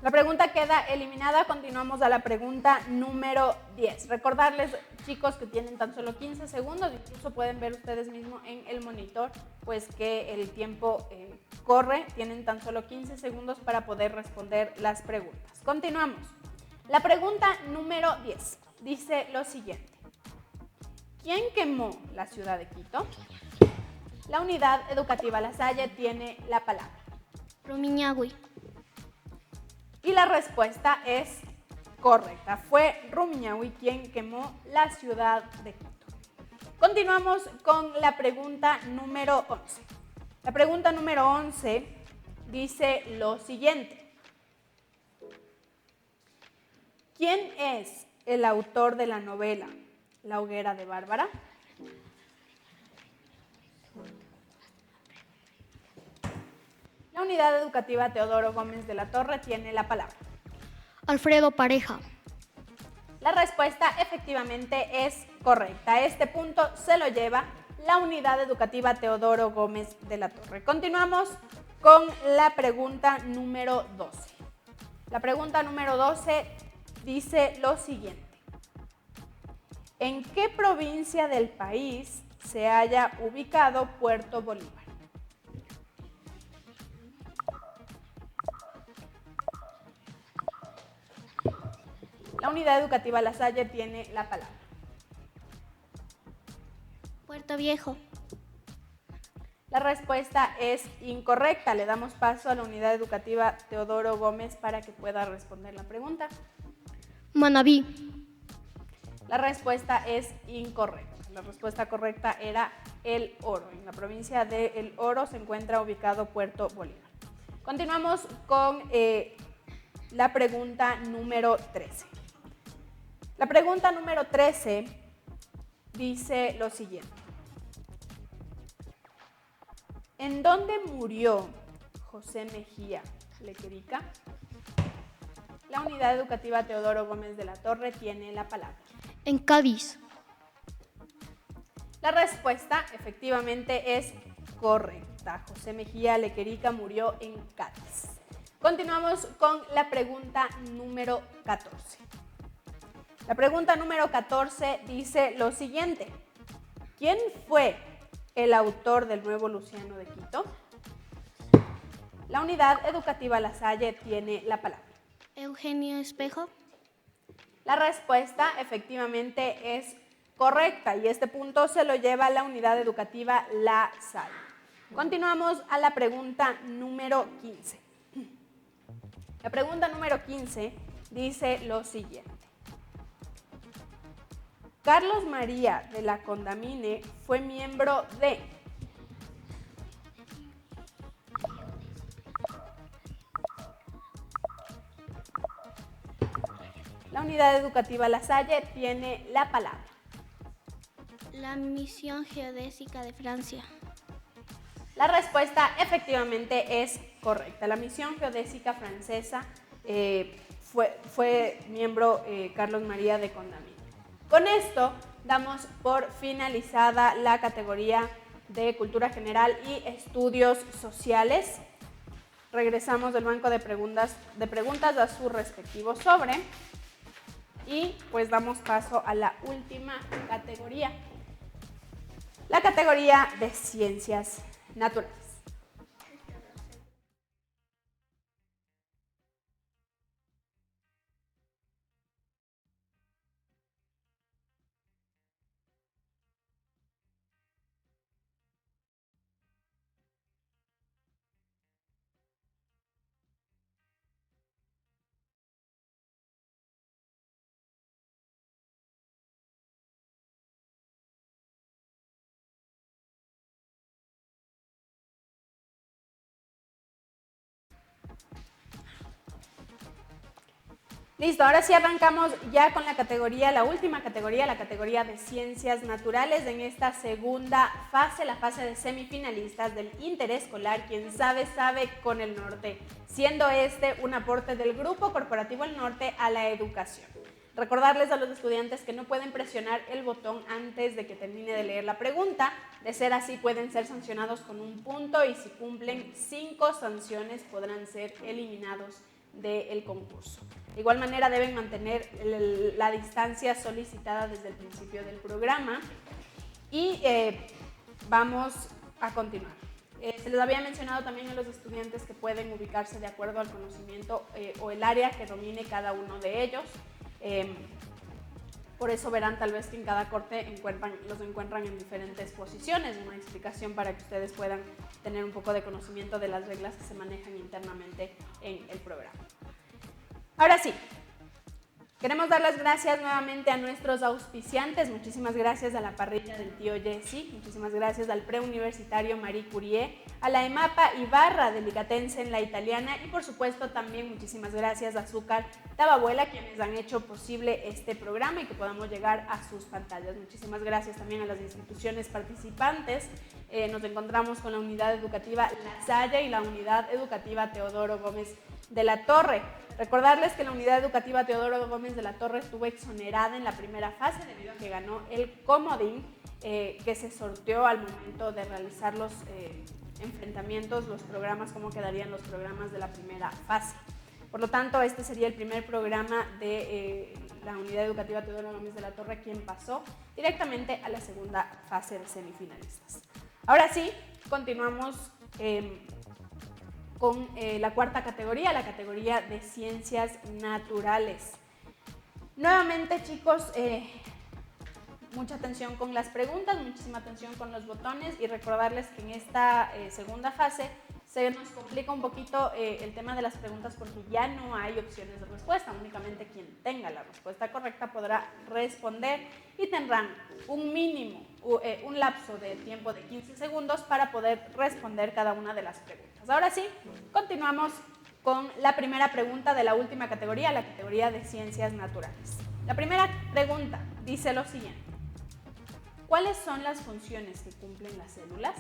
La pregunta queda eliminada. Continuamos a la pregunta número 10. Recordarles, chicos, que tienen tan solo 15 segundos. Incluso pueden ver ustedes mismos en el monitor, pues que el tiempo corre. Tienen tan solo 15 segundos para poder responder las preguntas. Continuamos. La pregunta número 10 dice lo siguiente. ¿Quién quemó la ciudad de Quito? La unidad educativa La Salle tiene la palabra. Rumiñahui. Y la respuesta es correcta. Fue Rumiñahui quien quemó la ciudad de Quito. Continuamos con la pregunta número 11. La pregunta número 11 dice lo siguiente. ¿Quién es el autor de la novela La hoguera de Bárbara? La unidad educativa Teodoro Gómez de la Torre tiene la palabra. Alfredo Pareja. La respuesta efectivamente es correcta. Este punto se lo lleva la unidad educativa Teodoro Gómez de la Torre. Continuamos con la pregunta número 12. La pregunta número 12 dice lo siguiente. ¿En qué provincia del país se halla ubicado Puerto Bolívar? La unidad educativa La Salle tiene la palabra. Puerto Viejo. La respuesta es incorrecta. Le damos paso a la unidad educativa Teodoro Gómez para que pueda responder la pregunta. Manabí. La respuesta es incorrecta. La respuesta correcta era El Oro. En la provincia de El Oro se encuentra ubicado Puerto Bolívar. Continuamos con la pregunta número 13. La pregunta número 13 dice lo siguiente. ¿En dónde murió José Mejía Lequerica? La unidad educativa Teodoro Gómez de la Torre tiene la palabra. En Cádiz. La respuesta efectivamente es correcta. José Mejía Lequerica murió en Cádiz. Continuamos con la pregunta número 14. La pregunta número 14 dice lo siguiente. ¿Quién fue el autor del Nuevo Luciano de Quito? La unidad educativa La Salle tiene la palabra. Eugenio Espejo. La respuesta efectivamente es correcta y este punto se lo lleva la unidad educativa La Salle. Continuamos a la pregunta número 15. La pregunta número 15 dice lo siguiente. Carlos María de la Condamine fue miembro de... La unidad educativa La Salle tiene la palabra. La Misión Geodésica de Francia. La respuesta efectivamente es correcta. La Misión Geodésica Francesa fue miembro Carlos María de Condamine. Con esto damos por finalizada la categoría de Cultura General y Estudios Sociales. Regresamos del banco de preguntas a su respectivo sobre y pues damos paso a la última categoría, la categoría de Ciencias Naturales. Listo, ahora sí arrancamos ya con la categoría, la última categoría, la categoría de Ciencias Naturales en esta segunda fase, la fase de semifinalistas del interescolar, quien sabe, sabe con el norte, siendo este un aporte del Grupo Corporativo El Norte a la educación. Recordarles a los estudiantes que no pueden presionar el botón antes de que termine de leer la pregunta. De ser así, pueden ser sancionados con un punto y si cumplen 5 sanciones podrán ser eliminados del concurso. De igual manera deben mantener la distancia solicitada desde el principio del programa y vamos a continuar. Se les había mencionado también a los estudiantes que pueden ubicarse de acuerdo al conocimiento o el área que domine cada uno de ellos. Por eso verán tal vez que en cada corte los encuentran en diferentes posiciones, una explicación para que ustedes puedan tener un poco de conocimiento de las reglas que se manejan internamente en el programa. Ahora sí, queremos dar las gracias nuevamente a nuestros auspiciantes. Muchísimas gracias a la parrilla del tío Jesse, muchísimas gracias al preuniversitario Marie Curie, a la EMAPA Ibarra Delicatessen en La Italiana y por supuesto también muchísimas gracias a Azúcar Tababuela, quienes han hecho posible este programa y que podamos llegar a sus pantallas. Muchísimas gracias también a las instituciones participantes. Nos encontramos con la unidad educativa La Salle y la unidad educativa Teodoro Gómez de la Torre. Recordarles que la unidad educativa Teodoro Gómez de la Torre estuvo exonerada en la primera fase debido a que ganó el comodín que se sorteó al momento de realizar los enfrentamientos, los programas, cómo quedarían los programas de la primera fase. Por lo tanto, este sería el primer programa de la unidad educativa Teodoro Gómez de la Torre, quien pasó directamente a la segunda fase de semifinalistas. Ahora sí, continuamos con la cuarta categoría, la categoría de Ciencias Naturales. Nuevamente, chicos, mucha atención con las preguntas, muchísima atención con los botones y recordarles que en esta segunda fase se nos complica un poquito el tema de las preguntas porque ya no hay opciones de respuesta, únicamente quien tenga la respuesta correcta podrá responder y tendrán un mínimo, un lapso de tiempo de 15 segundos para poder responder cada una de las preguntas. Ahora sí, continuamos con la primera pregunta de la última categoría, la categoría de Ciencias Naturales. La primera pregunta dice lo siguiente: ¿cuáles son las funciones que cumplen las células?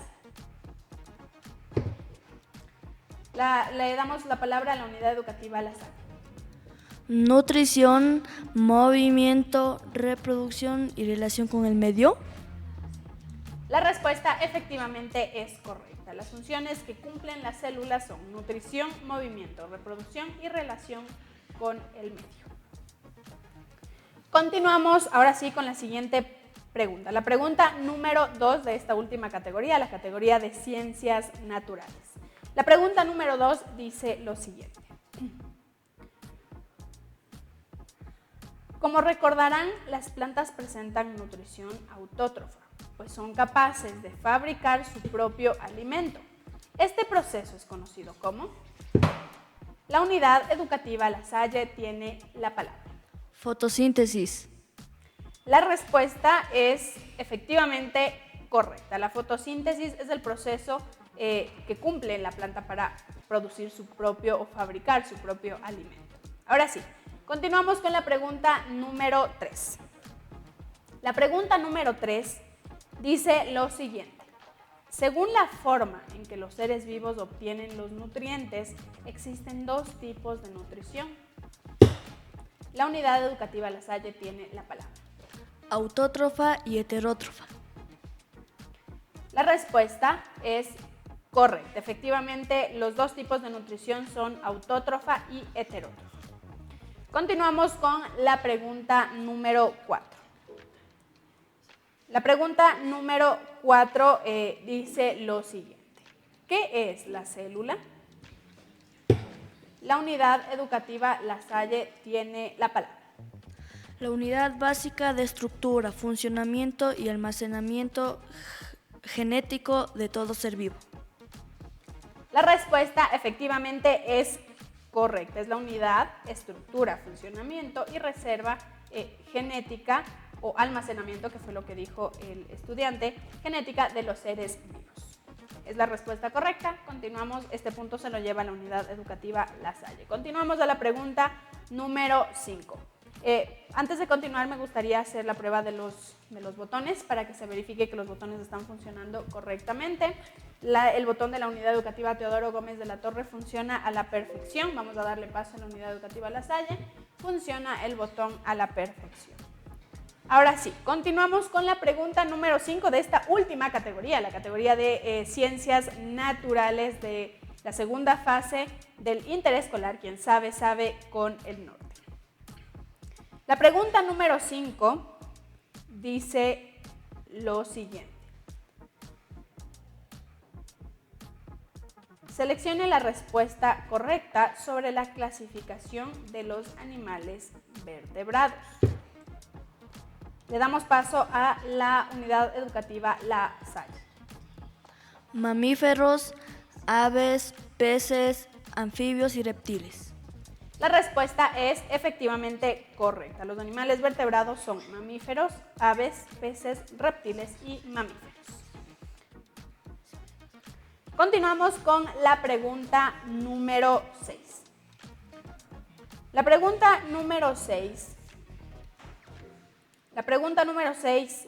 Le damos la palabra a la unidad educativa La Salle. Nutrición, movimiento, reproducción y relación con el medio. La respuesta efectivamente es correcta. Las funciones que cumplen las células son nutrición, movimiento, reproducción y relación con el medio. Continuamos ahora sí con la siguiente pregunta. La pregunta número 2 de esta última categoría, la categoría de Ciencias Naturales. La pregunta número 2 dice lo siguiente: Como recordarán, las plantas presentan nutrición autótrofa, pues son capaces de fabricar su propio alimento. Este proceso es conocido como... La unidad educativa La Salle tiene la palabra. Fotosíntesis. La respuesta es efectivamente correcta. La fotosíntesis es el proceso que cumple la planta para producir su propio o fabricar su propio alimento. Ahora sí, continuamos con la pregunta número 3. La pregunta número 3 dice lo siguiente. Según la forma en que los seres vivos obtienen los nutrientes, existen dos tipos de nutrición. La unidad educativa La Salle tiene la palabra. Autótrofa y heterótrofa. La respuesta es correcta. Efectivamente, los dos tipos de nutrición son autótrofa y heterótrofa. Continuamos con la pregunta número 4. La pregunta número 4 dice lo siguiente. ¿Qué es la célula? La unidad educativa La Salle tiene la palabra. La unidad básica de estructura, funcionamiento y almacenamiento genético de todo ser vivo. La respuesta efectivamente es correcta. Es la unidad, estructura, funcionamiento y reserva genética o almacenamiento, que fue lo que dijo el estudiante, genética de los seres vivos. Es la respuesta correcta. Continuamos. Este punto se lo lleva la unidad educativa La Salle. Continuamos a la pregunta número 5. Antes de continuar, me gustaría hacer la prueba de los botones para que se verifique que los botones están funcionando correctamente. El botón de la unidad educativa Teodoro Gómez de la Torre funciona a la perfección. Vamos a darle paso a la unidad educativa La Salle. Funciona el botón a la perfección. Ahora sí, continuamos con la pregunta número 5 de esta última categoría, la categoría de ciencias naturales de la segunda fase del interescolar. Quien sabe, sabe con el norte. La pregunta número 5 dice lo siguiente. Seleccione la respuesta correcta sobre la clasificación de los animales vertebrados. Le damos paso a la unidad educativa La Salle. Mamíferos, aves, peces, anfibios y reptiles. La respuesta es efectivamente correcta. Los animales vertebrados son mamíferos, aves, peces, reptiles y mamíferos. Continuamos con la pregunta número 6. La pregunta número 6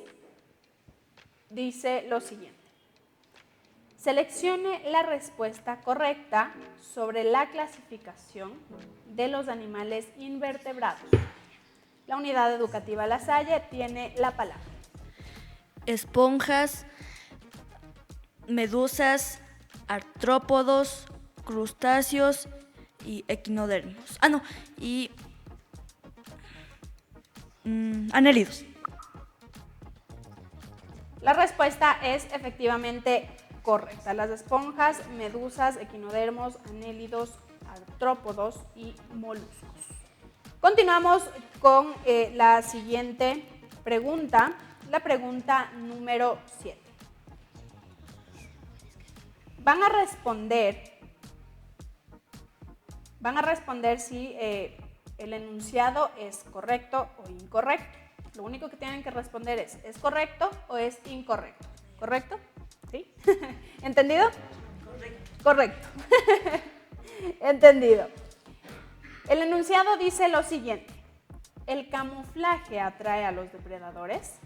dice lo siguiente. Seleccione la respuesta correcta sobre la clasificación de los animales invertebrados. La unidad educativa La Salle tiene la palabra. Esponjas, medusas, artrópodos, crustáceos y equinodermos. Anélidos. La respuesta es efectivamente correcta. Las esponjas, medusas, equinodermos, anélidos, artrópodos y moluscos. Continuamos con la siguiente pregunta, la pregunta número 7. Van a responder si el enunciado es correcto o incorrecto. Lo único que tienen que responder es correcto o es incorrecto. ¿Correcto? ¿Sí? ¿Entendido? Correcto. Entendido. El enunciado dice lo siguiente. ¿El camuflaje atrae a los depredadores?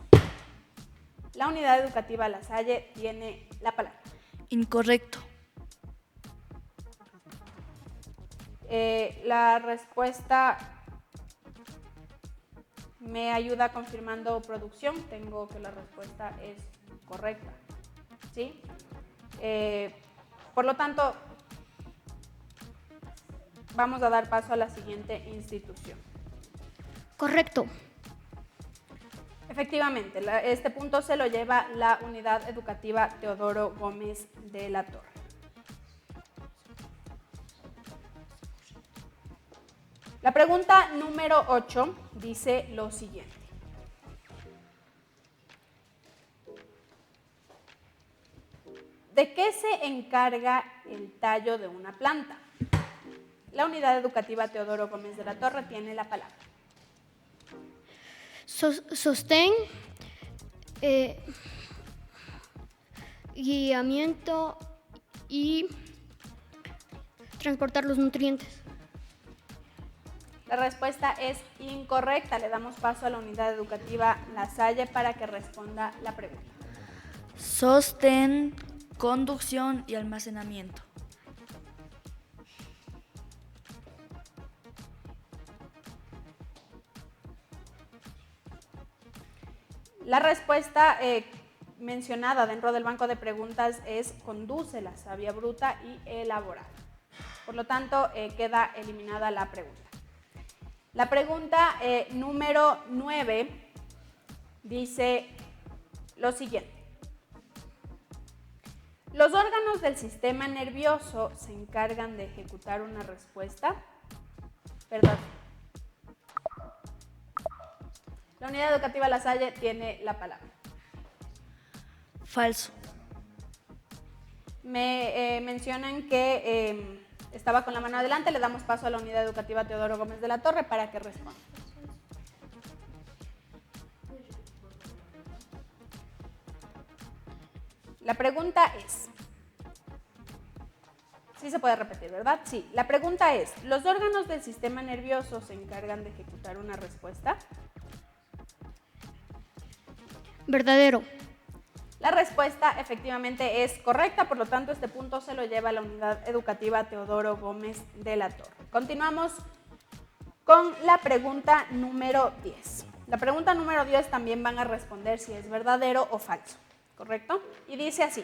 La unidad educativa La Salle tiene la palabra. Incorrecto. La respuesta me ayuda confirmando producción. Tengo que la respuesta es correcta. ¿Sí? Por lo tanto, vamos a dar paso a la siguiente institución. Correcto. Efectivamente, este punto se lo lleva la unidad educativa Teodoro Gómez de la Torre. La pregunta número 8 dice lo siguiente. ¿De qué se encarga el tallo de una planta? La unidad educativa Teodoro Gómez de la Torre tiene la palabra. Sostén, guiamiento y transportar los nutrientes. La respuesta es incorrecta. Le damos paso a la unidad educativa La Salle para que responda la pregunta. Sostén, conducción y almacenamiento. La respuesta mencionada dentro del banco de preguntas es conduce la savia bruta y elaborada. Por lo tanto, queda eliminada la pregunta. La pregunta número 9 dice lo siguiente. Los órganos del sistema nervioso se encargan de ejecutar una respuesta. Perdón. La unidad educativa La Salle tiene la palabra. Falso. Me mencionan que estaba con la mano adelante. Le damos paso a la unidad educativa Teodoro Gómez de la Torre para que responda. La pregunta es, sí se puede repetir, ¿verdad? Sí. La pregunta es, ¿los órganos del sistema nervioso se encargan de ejecutar una respuesta? Verdadero. La respuesta efectivamente es correcta, por lo tanto este punto se lo lleva a la unidad educativa Teodoro Gómez de la Torre. Continuamos con la pregunta número 10. La pregunta número 10 también van a responder si es verdadero o falso, ¿correcto? Y dice así,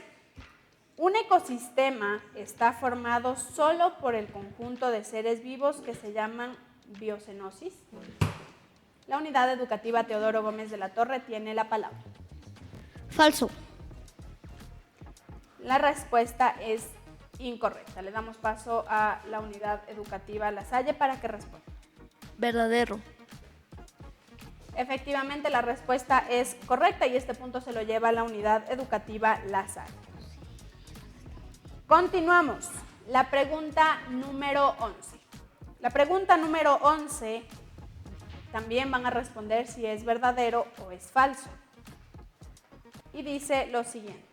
un ecosistema está formado solo por el conjunto de seres vivos que se llaman biocenosis. La unidad educativa Teodoro Gómez de la Torre tiene la palabra. Falso. La respuesta es incorrecta. Le damos paso a la unidad educativa La Salle para que responda. Verdadero. Efectivamente, la respuesta es correcta y este punto se lo lleva a la unidad educativa La Salle. Continuamos. La pregunta número 11. La pregunta número 11 también van a responder si es verdadero o es falso. Y dice lo siguiente.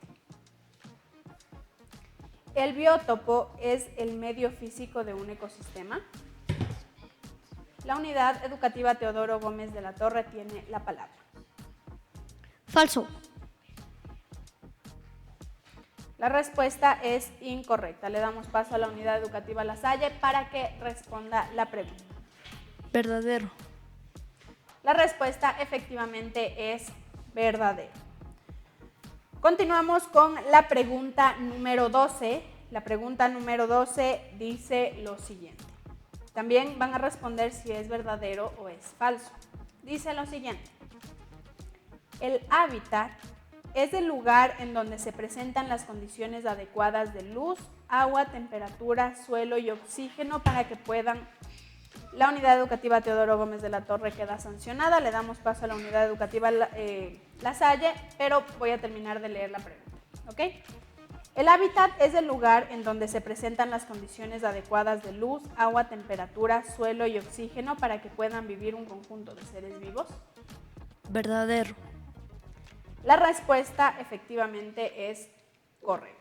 ¿El biótopo es el medio físico de un ecosistema? La unidad educativa Teodoro Gómez de la Torre tiene la palabra. Falso. La respuesta es incorrecta. Le damos paso a la unidad educativa La Salle para que responda la pregunta. Verdadero. La respuesta efectivamente es verdadera. Continuamos con la pregunta número 12. La pregunta número 12 dice lo siguiente. También van a responder si es verdadero o es falso. Dice lo siguiente. El hábitat es el lugar en donde se presentan las condiciones adecuadas de luz, agua, temperatura, suelo y oxígeno para que puedan... La unidad educativa Teodoro Gómez de la Torre queda sancionada. Le damos paso a la unidad educativa La Salle, pero voy a terminar de leer la pregunta. ¿Ok? El hábitat es el lugar en donde se presentan las condiciones adecuadas de luz, agua, temperatura, suelo y oxígeno para que puedan vivir un conjunto de seres vivos. Verdadero. La respuesta efectivamente es correcta.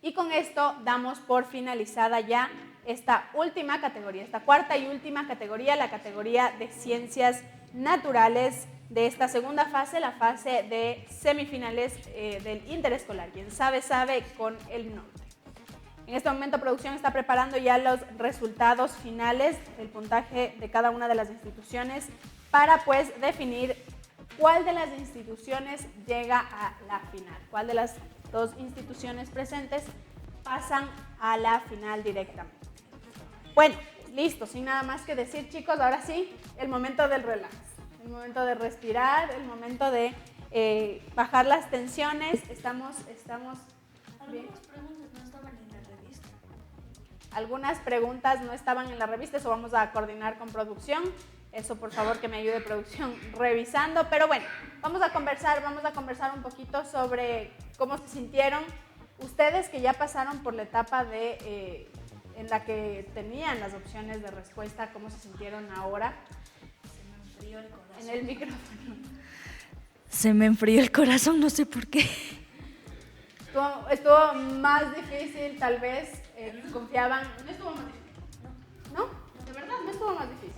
Y con esto damos por finalizada ya esta última categoría, esta cuarta y última categoría, la categoría de ciencias naturales de esta segunda fase, la fase de semifinales del interescolar. Quien sabe, sabe con el norte. En este momento producción está preparando ya los resultados finales, el puntaje de cada una de las instituciones para pues definir cuál de las instituciones llega a la final, cuál de las dos instituciones presentes pasan a la final directamente. Bueno, listo, sin nada más que decir, chicos, ahora sí, el momento del relax, el momento de respirar, el momento de bajar las tensiones. Estamos bien. Algunas preguntas no estaban en la revista. algunas preguntas no estaban en la revista, eso vamos a coordinar con producción. Eso, por favor, que me ayude producción revisando. Pero bueno, vamos a conversar un poquito sobre cómo se sintieron ustedes que ya pasaron por la etapa en la que tenían las opciones de respuesta, cómo se sintieron ahora. Se me enfrió el corazón. En el micrófono. Se me enfrió el corazón, no sé por qué. Estuvo más difícil, tal vez, confiaban. ¿No estuvo más difícil? ¿No? ¿De verdad? ¿No estuvo más difícil?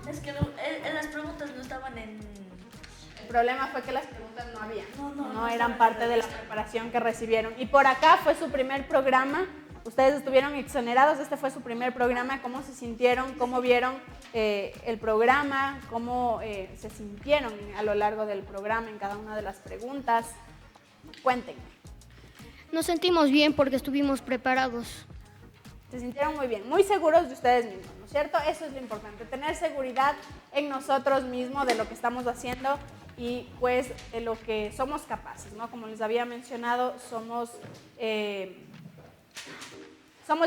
Es que las preguntas no estaban en... El problema fue que las preguntas no había. No eran parte de la preparación que recibieron. Y por acá fue su primer programa. Ustedes estuvieron exonerados. Este fue su primer programa. ¿Cómo se sintieron? ¿Cómo vieron el programa? ¿Cómo se sintieron a lo largo del programa en cada una de las preguntas? Cuéntenme. Nos sentimos bien porque estuvimos preparados. Se sintieron muy bien, muy seguros de ustedes mismos, ¿no es cierto? Eso es lo importante, tener seguridad en nosotros mismos de lo que estamos haciendo y pues de lo que somos capaces, ¿no? Como les había mencionado, somos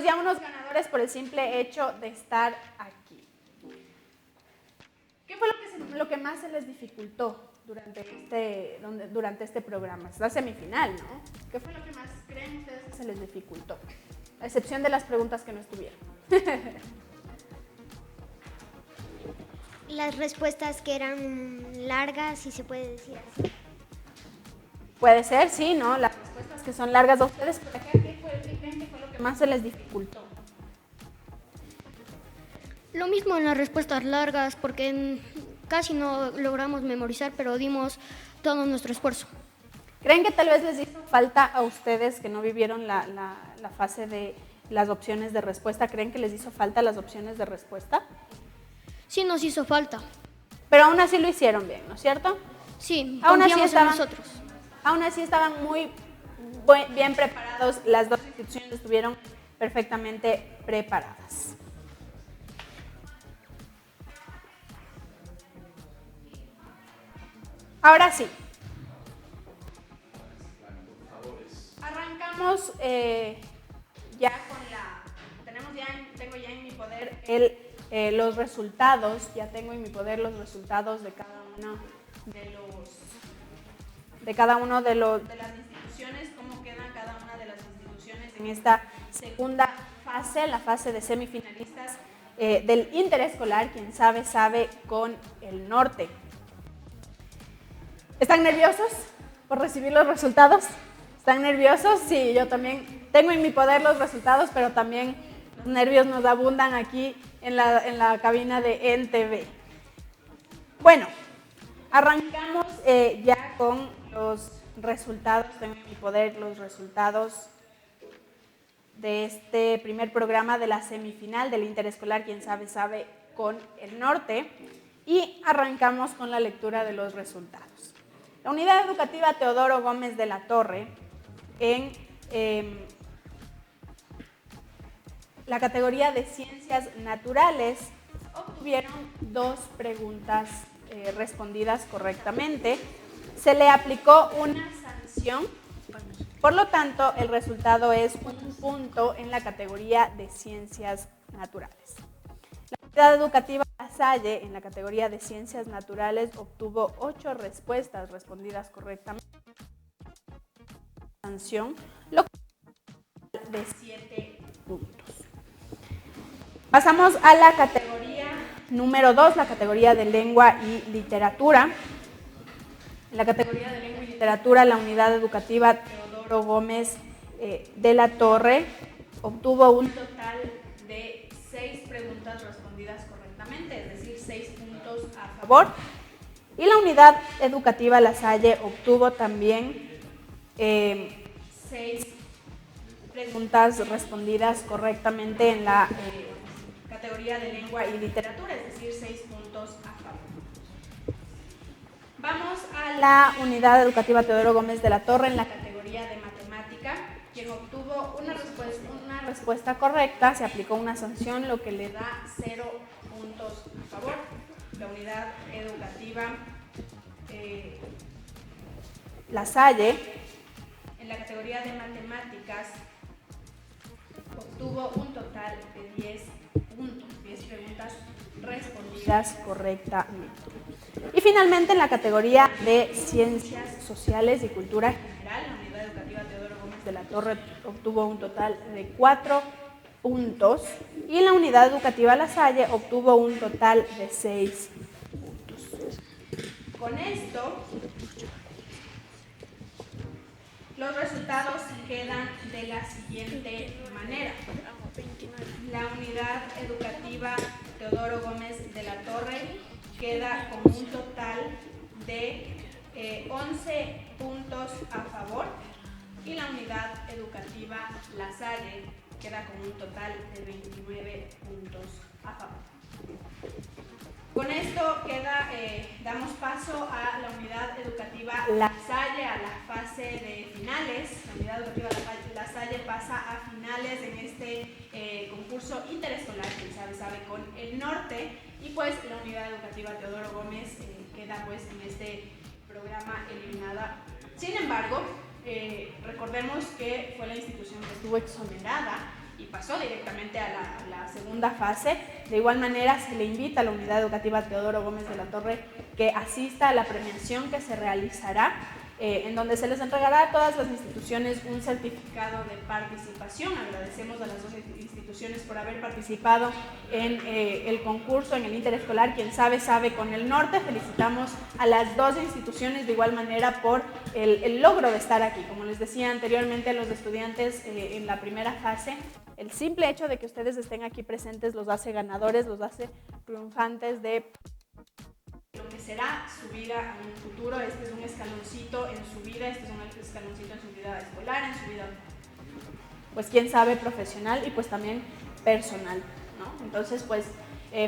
ya unos ganadores por el simple hecho de estar aquí. ¿Qué fue lo que más se les dificultó durante este programa? Es la semifinal, ¿no? ¿Qué fue lo que más creen ustedes que se les dificultó? A excepción de las preguntas que no estuvieron. Las respuestas que eran largas, si se puede decir así. Puede ser, sí, ¿no? Las respuestas que son largas. ¿A ustedes por acá qué creen que fue lo que más se les dificultó? Lo mismo en las respuestas largas porque casi no logramos memorizar, pero dimos todo nuestro esfuerzo. ¿Creen que tal vez les hizo falta a ustedes que no vivieron la fase de las opciones de respuesta? ¿Creen que les hizo falta las opciones de respuesta? Sí, nos hizo falta. Pero aún así lo hicieron bien, ¿no es cierto? Sí, aún así confiamos en nosotros. Aún así estaban muy bien preparados, las dos instituciones estuvieron perfectamente preparadas. Ahora sí. Arrancamos tengo ya en mi poder los resultados, de cada uno de las instituciones, cómo quedan cada una de las instituciones en esta segunda fase, la fase de semifinalistas del interescolar, quien sabe, sabe con el norte. ¿Están nerviosos por recibir los resultados? ¿Están nerviosos? Sí, yo también tengo en mi poder los resultados, pero también los nervios nos abundan aquí en la cabina de NTV. Bueno, arrancamos ya con los resultados. Tengo en mi poder los resultados de este primer programa de la semifinal del interescolar, quien sabe, sabe con el norte. Y arrancamos con la lectura de los resultados. La unidad educativa Teodoro Gómez de la Torre, en la categoría de Ciencias Naturales, obtuvieron 2 preguntas respondidas correctamente. Se le aplicó una sanción, por lo tanto, el resultado es 1 punto en la categoría de Ciencias Naturales. La unidad educativa La Salle, en la categoría de Ciencias Naturales, obtuvo 8 respuestas respondidas correctamente. Sanción, lo que de 7 puntos. Pasamos a la categoría número 2, la categoría de Lengua y Literatura. En la categoría de Lengua y Literatura, la unidad educativa Teodoro Gómez de la Torre obtuvo un total de 6 preguntas respondidas correctamente, es decir, 6 puntos a favor. Y la unidad educativa La Salle obtuvo también 6 preguntas respondidas correctamente en la categoría de Lengua y Literatura, es decir, 6 puntos a favor. Vamos a la unidad educativa Teodoro Gómez de la Torre en la categoría de Matemática, quien obtuvo una respuesta correcta, se aplicó una sanción, lo que le da 0 puntos a favor. La unidad educativa La Salle, en la categoría de Matemáticas, obtuvo obtuvo un total de 10 puntos, 10 preguntas respondidas correctamente. Y finalmente, en la categoría de Ciencias Sociales y Cultura General, la Unidad Educativa Teodoro Gómez de la Torre obtuvo un total de 4 puntos y en la Unidad Educativa La Salle obtuvo un total de 6 puntos. Con esto, los resultados quedan de la siguiente manera. La Unidad Educativa Teodoro Gómez de la Torre queda con un total de 11 puntos a favor y la Unidad Educativa La Salle queda con un total de 29 puntos a favor. Con esto damos paso a la Unidad Educativa La Salle, a la fase de finales. La Unidad Educativa La Salle pasa a finales en este concurso interescolar, quien sabe, con el norte, y pues la Unidad Educativa Teodoro Gómez queda pues en este programa eliminada. Sin embargo, recordemos que fue la institución que estuvo exonerada y pasó directamente a la segunda fase. De igual manera, se le invita a la Unidad Educativa Teodoro Gómez de la Torre que asista a la premiación que se realizará, en donde se les entregará a todas las instituciones un certificado de participación. Agradecemos a las dos instituciones por haber participado en el concurso, en el interescolar. Quien sabe con el norte. Felicitamos a las dos instituciones de igual manera por el logro de estar aquí. Como les decía anteriormente a los estudiantes en la primera fase, el simple hecho de que ustedes estén aquí presentes los hace ganadores, los hace triunfantes de lo que será su vida en un futuro. Este es un escaloncito en su vida, este es un escaloncito en su vida escolar, en su vida, pues quién sabe, profesional y pues también personal, ¿no? Entonces, pues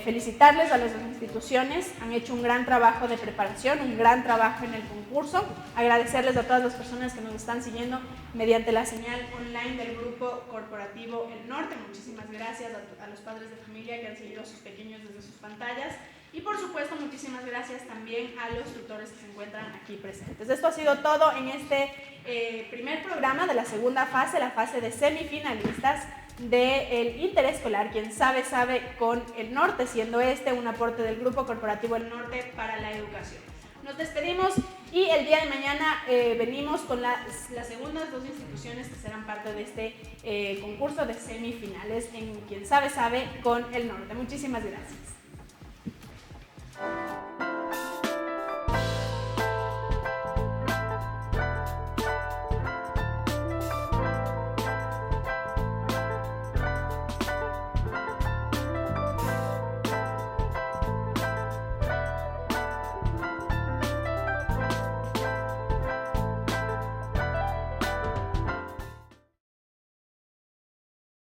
felicitarles a las dos instituciones, han hecho un gran trabajo de preparación, un gran trabajo en el concurso, agradecerles a todas las personas que nos están siguiendo mediante la señal online del Grupo Corporativo El Norte. Muchísimas gracias a los padres de familia que han seguido a sus pequeños desde sus pantallas. Y por supuesto, muchísimas gracias también a los tutores que se encuentran aquí presentes. Esto ha sido todo en este primer programa de la segunda fase, la fase de semifinalistas del interescolar. Quien sabe con el norte, siendo este un aporte del Grupo Corporativo El Norte para la educación. Nos despedimos y el día de mañana venimos con las segundas dos instituciones que serán parte de este concurso de semifinales en Quien sabe con el norte. Muchísimas gracias.